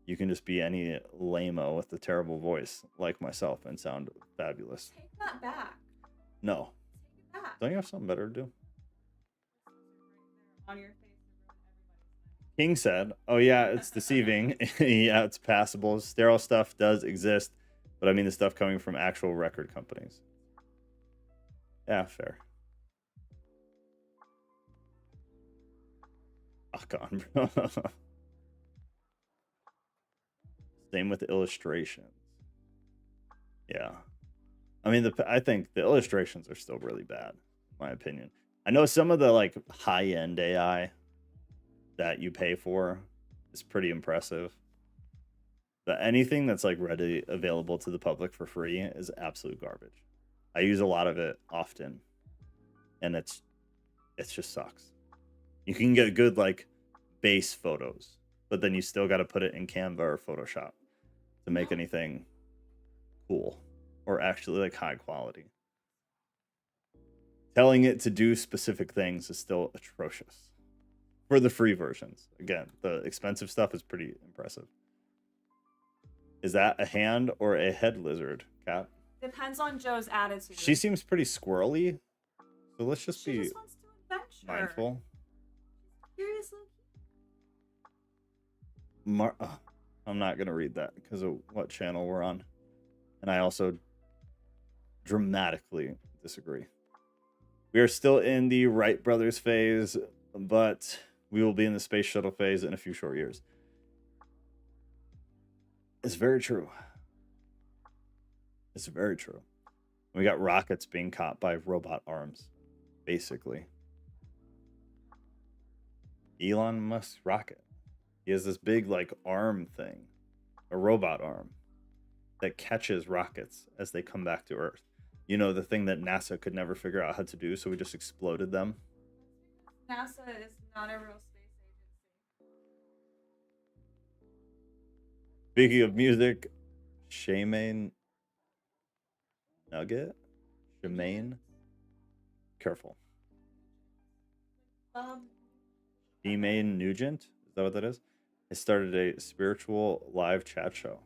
You can just be any lame-o with a terrible voice like myself and sound fabulous. Take that back. No. Take it back. Don't you have something better to do? On your face. King said, oh yeah, it's deceiving. Yeah, it's passable. Sterile stuff does exist, but I mean the stuff coming from actual record companies. Yeah, fair. Fuck on, bro. Same with the illustrations. Yeah. I mean, I think the illustrations are still really bad, in my opinion. I know some of the like high-end AI that you pay for is pretty impressive. But anything that's like readily available to the public for free is absolute garbage. I use a lot of it often, and it just sucks. You can get good like base photos, but then you still got to put it in Canva or Photoshop to make anything cool or actually like high quality. Telling it to do specific things is still atrocious for the free versions. Again, the expensive stuff is pretty impressive. Is that a hand or a head lizard, Cat? Depends on Joe's attitude. She seems pretty squirrely, so let's just She be just wants to adventure. mindful. Seriously. I'm not gonna read that because of what channel we're on, and I also dramatically disagree. We are still in the Wright brothers phase, but we will be in the space shuttle phase in a few short years. It's very true. It's very true. We got rockets being caught by robot arms, basically. Elon Musk's rocket. He has this big like arm thing, a robot arm. that catches rockets as they come back to Earth. You know, the thing that NASA could never figure out how to do, so we just exploded them. NASA is not a real space agency. Speaking of music, Shemaine Nugget? Shemaine? Careful. Shemaine Nugent? Is that what that is? Has started a spiritual live chat show.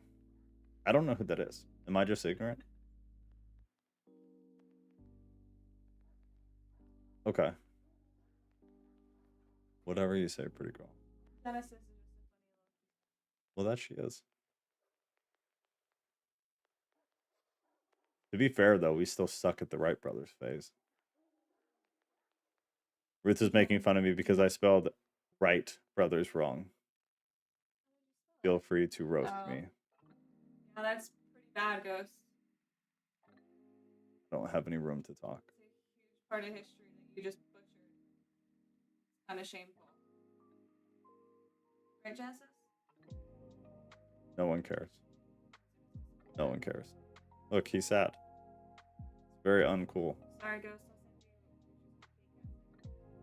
I don't know who that is. Am I just ignorant? Okay. Whatever you say, pretty girl. Genesis is just a funny little. Well, that she is. To be fair, though, we still suck at the Wright brothers phase. Ruth is making fun of me because I spelled Wright brothers wrong. Feel free to roast me. Yeah, that's pretty bad, Ghost. I don't have any room to talk. It's a huge part of history that you just butchered. It's kind of shameful. Right, Genesis? No one cares. No one cares. Look, he's sad. It's very uncool. Sorry, Ghost.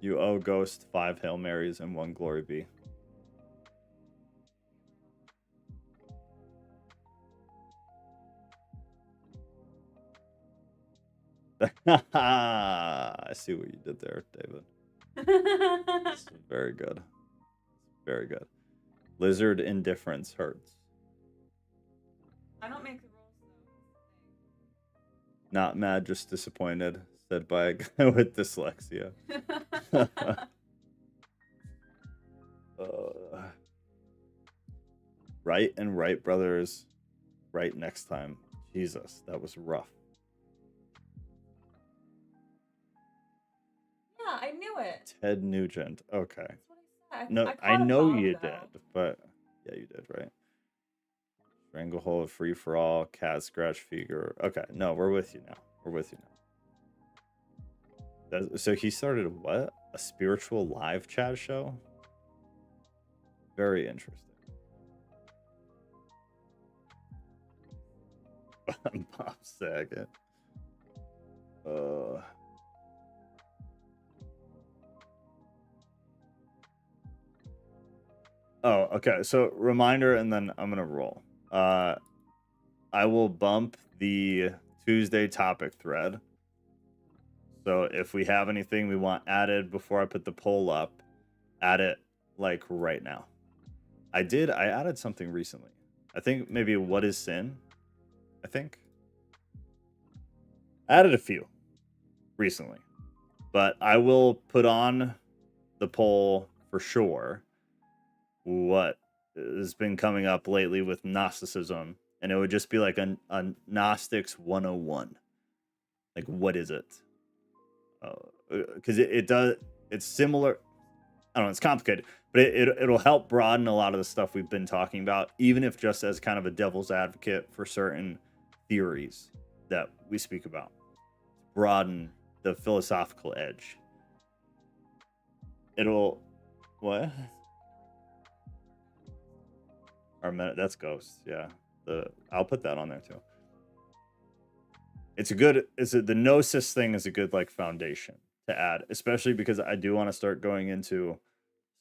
You owe Ghost 5 Hail Marys and 1 Glory Be. I see what you did there, David. This is very good. Very good. Lizard indifference hurts. I don't make the rules, though. Not mad, just disappointed. Said by a guy with dyslexia. Wright and Wright brothers. Right next time. Jesus, that was rough. Yeah, I knew it. Ted Nugent. Okay. That's what I said. No, caught I a know bug, you though. did, but yeah, you did, right? Stranglehold, free for all, cat scratch figure. Okay, no, we're with you now. We're with you now. So he started what? A spiritual live chat show? Very interesting. Bob Saget. Oh, okay. So reminder, and then I'm gonna roll. I will bump the Tuesday topic thread. So if we have anything we want added before I put the poll up, add it like right now. I added something recently. I think maybe what is sin? I think. I added a few recently. But I will put on the poll for sure what has been coming up lately with Gnosticism, and it would just be like a Gnostics 101. Like, what is it? Because it's similar. I don't know, it's complicated, but it'll help broaden a lot of the stuff we've been talking about, even if just as kind of a devil's advocate for certain theories that we speak about. Broaden the philosophical edge. It'll what? That's Ghosts, yeah. I'll put that on there too. The Gnosis thing is a good like foundation to add, especially because I do want to start going into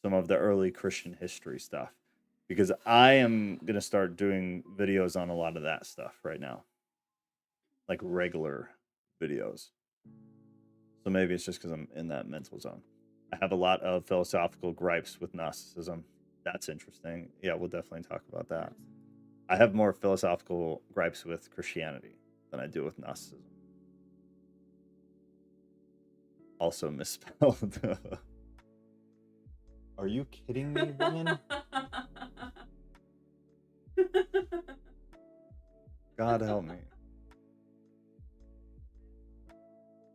some of the early Christian history stuff, because I am gonna start doing videos on a lot of that stuff right now, like regular videos. So maybe it's just because I'm in that mental zone. I have a lot of philosophical gripes with Gnosticism. That's interesting. Yeah, we'll definitely talk about that. I have more philosophical gripes with Christianity than I do with Gnosticism. Also misspelled. Are you kidding me, woman? God help me.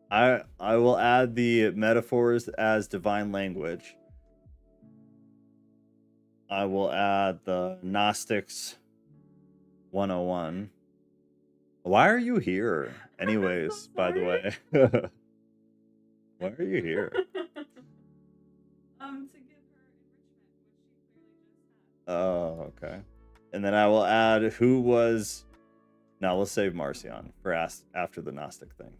I will add the metaphors as divine language. I will add the Gnostics 101. Why are you here? Anyways, So by the sorry. way. Why are you here? To give her enrichment, which she clearly just had. Oh, okay. And then I will add who was Now let's save Marcion for after the Gnostic thing.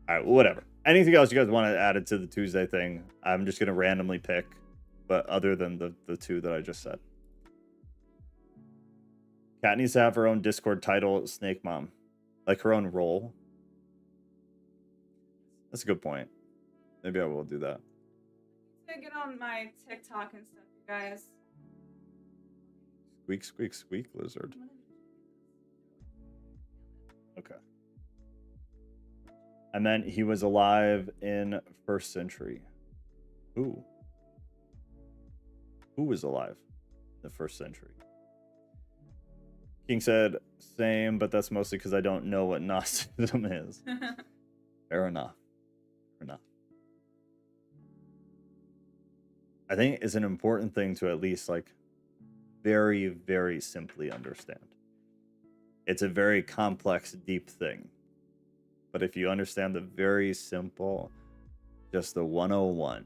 All right, whatever. Anything else you guys want to add to the Tuesday thing? I'm just going to randomly pick, but other than the two that I just said. Kat needs to have her own Discord title, Snake Mom. Like her own role. That's a good point. Maybe I will do that. To get on my TikTok and stuff, you guys. Squeak, squeak, squeak, lizard. Okay. And then he was alive in 1st century. Who? Who was alive in the 1st century? King said, same, but that's mostly because I don't know what Gnosticism is. Fair enough. Fair enough. I think it's an important thing to at least like very, very simply understand. It's a very complex, deep thing. But if you understand the very simple, just the 101,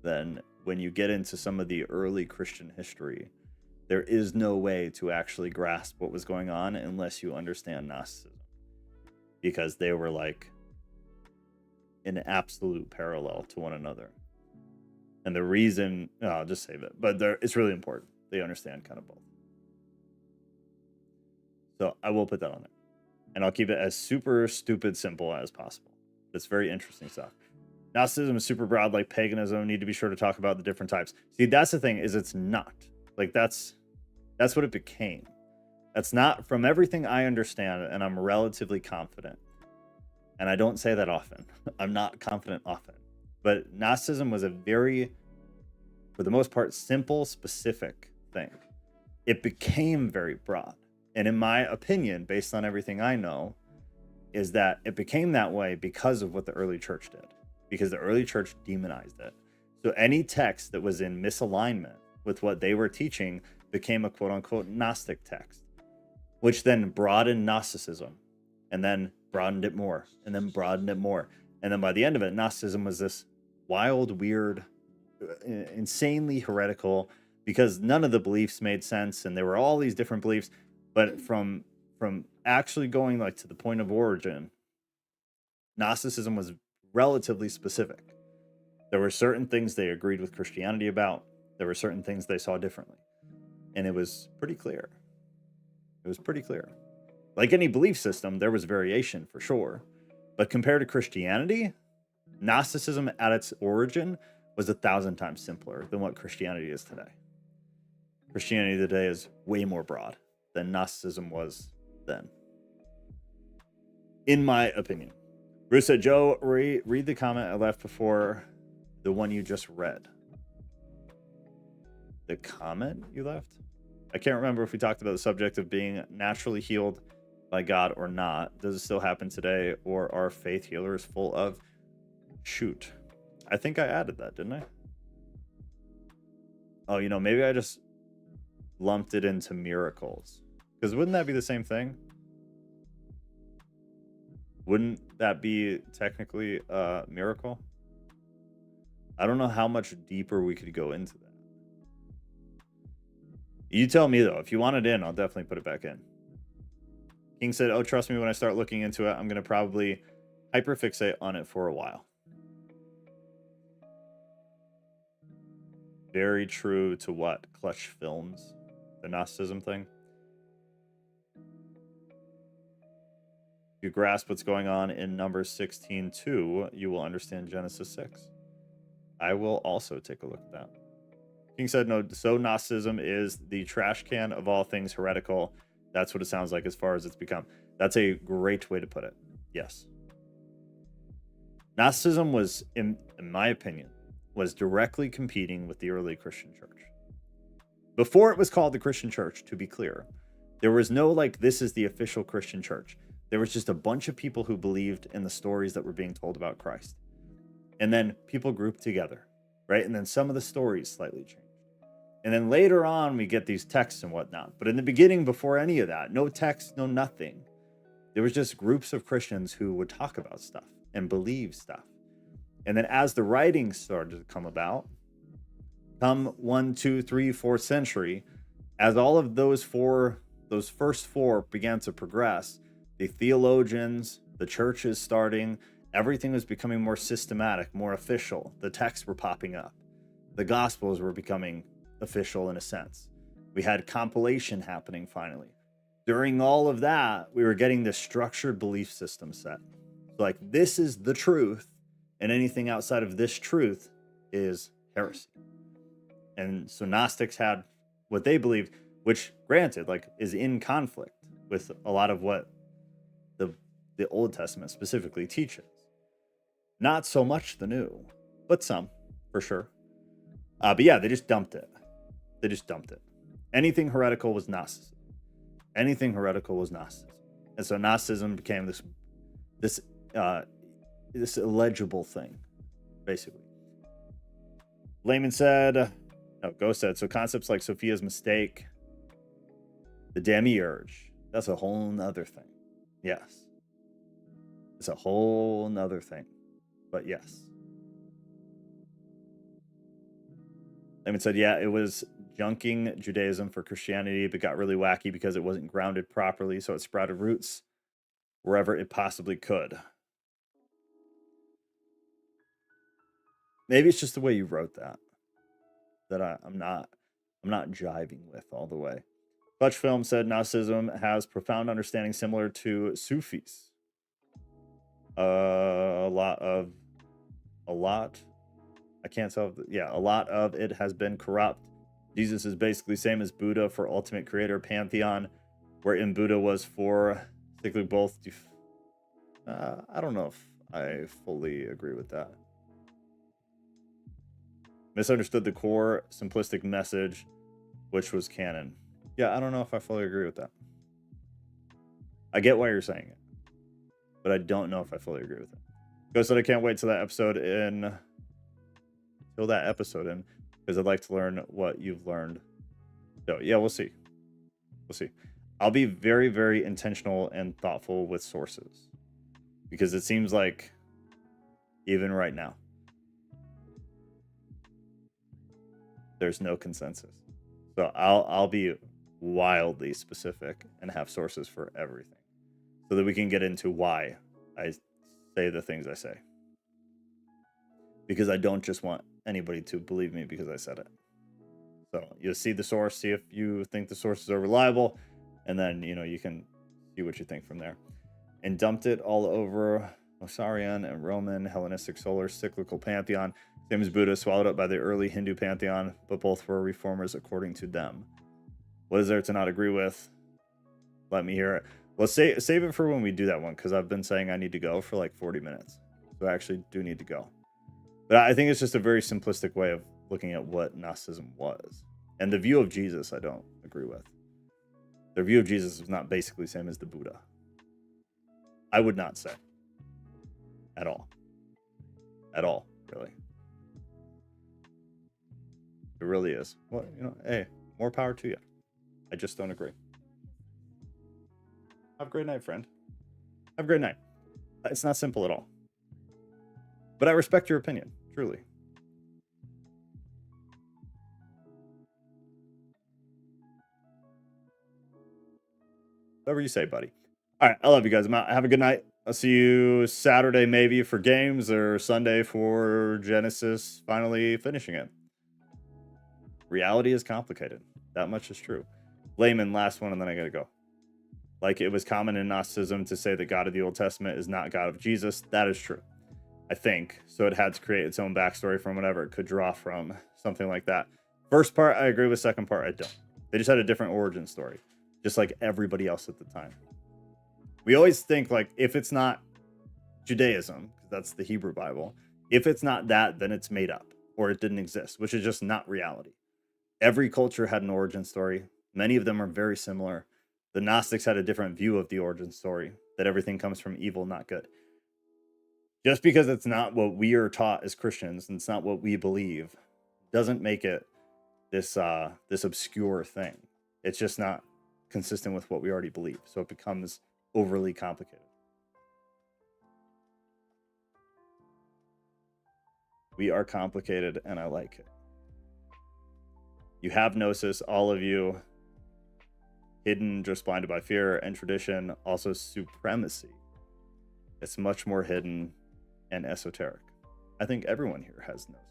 then when you get into some of the early Christian history, there is no way to actually grasp what was going on unless you understand Gnosticism. Because they were like in absolute parallel to one another. And the reason, I'll just save it, but it's really important. They understand kind of both. So I will put that on there. And I'll keep it as super stupid simple as possible. It's very interesting stuff. Gnosticism is super broad like paganism. Need to be sure to talk about the different types. See, that's the thing, is it's not. Like that's what it became. That's not, from everything I understand, and I'm relatively confident. And I don't say that often. I'm not confident often. But Gnosticism was a very, for the most part, simple, specific thing. It became very broad. And in my opinion, based on everything I know, is that it became that way because of what the early church did. Because the early church demonized it. So any text that was in misalignment with what they were teaching became a quote-unquote Gnostic text, which then broadened Gnosticism, and then broadened it more, and then broadened it more. And then by the end of it, Gnosticism was this wild, weird, insanely heretical, because none of the beliefs made sense, and there were all these different beliefs. But from actually going like to the point of origin, Gnosticism was relatively specific. There were certain things they agreed with Christianity about. There were certain things they saw differently. And it was pretty clear. It was pretty clear. Like any belief system, there was variation for sure. But compared to Christianity, Gnosticism at its origin was 1,000 times simpler than what Christianity is today. Christianity today is way more broad than Gnosticism was then, in my opinion. Bruce said, Joe, read the comment I left before the one you just read. The comment you left? I can't remember if we talked about the subject of being naturally healed by God or not. Does it still happen today, or are faith healers full of... Shoot. I think I added that, didn't I? Oh, maybe I just lumped it into miracles. Because wouldn't that be the same thing? Wouldn't that be technically a miracle? I don't know how much deeper we could go into that. You tell me, though. If you want it in, I'll definitely put it back in. King said, oh, trust me, when I start looking into it, I'm going to probably hyperfixate on it for a while. Very true to what? Clutch Films? The Gnosticism thing? If you grasp what's going on in Numbers 16:2, you will understand Genesis 6. I will also take a look at that. King said, no, so Gnosticism is the trash can of all things heretical. That's what it sounds like as far as it's become. That's a great way to put it. Yes. Gnosticism was, in my opinion, was directly competing with the early Christian church. Before it was called the Christian church, to be clear, there was no like, this is the official Christian church. There was just a bunch of people who believed in the stories that were being told about Christ. And then people grouped together, right? And then some of the stories slightly changed. And then later on, we get these texts and whatnot. But in the beginning, before any of that, no text, no nothing. There was just groups of Christians who would talk about stuff and believe stuff. And then as the writings started to come about, come 1, 2, 3, 4th century, as all of those those first four began to progress, the theologians, the churches starting, everything was becoming more systematic, more official. The texts were popping up. The Gospels were becoming official in a sense. We had compilation happening finally. During all of that, we were getting this structured belief system set. So like, this is the truth, and anything outside of this truth is heresy. And so Gnostics had what they believed, which granted, like, is in conflict with a lot of what the Old Testament specifically teaches. Not so much the New, but some, for sure. But yeah, they just dumped it. They just dumped it. Anything heretical was Gnosticism. Anything heretical was Gnosticism. And so Gnosticism became this illegible thing, basically. Layman said, no, Ghost said, so concepts like Sophia's mistake, the demiurge, that's a whole nother thing. Yes. It's a whole nother thing. But yes. Layman said, yeah, it was junking Judaism for Christianity, but got really wacky because it wasn't grounded properly, so it sprouted roots wherever it possibly could. Maybe it's just the way you wrote that I'm not jiving with all the way. Clutch Film said Gnosticism has profound understanding similar to Sufis. A lot. I can't tell. Yeah, a lot of it has been corrupt. Jesus is basically same as Buddha for ultimate creator pantheon, wherein Buddha was for particularly both. I don't know if I fully agree with that. Misunderstood the core simplistic message, which was canon. Yeah, I don't know if I fully agree with that. I get why you're saying it, but I don't know if I fully agree with it. Ghost said I can't wait till that episode because I'd like to learn what you've learned. So yeah, we'll see. I'll be very, very intentional and thoughtful with sources, because it seems like even right now there's no consensus. So I'll be wildly specific and have sources for everything, so that we can get into why I say the things I say. Because I don't just want anybody to believe me because I said it. So you'll see the source, see if you think the sources are reliable, and then you can see what you think from there. And dumped it all over Osarian and Roman Hellenistic solar cyclical pantheon, same as Buddha, swallowed up by the early Hindu pantheon, but both were reformers according to them. What is there to not agree with? Let me hear it. Well, save it for when we do that one, because I've been saying I need to go for like 40 minutes. So I actually do need to go. But I think it's just a very simplistic way of looking at what Gnosticism was. And the view of Jesus, I don't agree with. Their view of Jesus is not basically the same as the Buddha. I would not say. At all. At all, really. It really is. Well, hey, more power to you. I just don't agree. Have a great night, friend. Have a great night. It's not simple at all. But I respect your opinion, truly. Whatever you say, buddy. All right, I love you guys. I'm out. Have a good night. I'll see you Saturday maybe for games, or Sunday for Genesis finally finishing it. Reality is complicated. That much is true. Layman, last one, and then I gotta go. Like, it was common in Gnosticism to say the God of the Old Testament is not God of Jesus. That is true, I think. So it had to create its own backstory from whatever it could draw from, something like that. First part, I agree with. Second part, I don't. They just had a different origin story, just like everybody else at the time. We always think, like, if it's not Judaism, because that's the Hebrew Bible, if it's not that, then it's made up, or it didn't exist, which is just not reality. Every culture had an origin story. Many of them are very similar. The Gnostics had a different view of the origin story, that everything comes from evil, not good. Just because it's not what we are taught as Christians, and it's not what we believe, doesn't make it this obscure thing. It's just not consistent with what we already believe. So it becomes overly complicated. We are complicated, and I like it. You have Gnosis, all of you. hidden, just blinded by fear, and tradition, also supremacy. It's much more hidden and esoteric. I think everyone here has gnosis.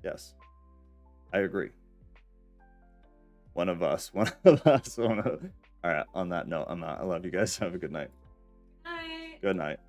Yes, I agree. One of us. All right, on that note, I love you guys. Have a good night. Night. Good night.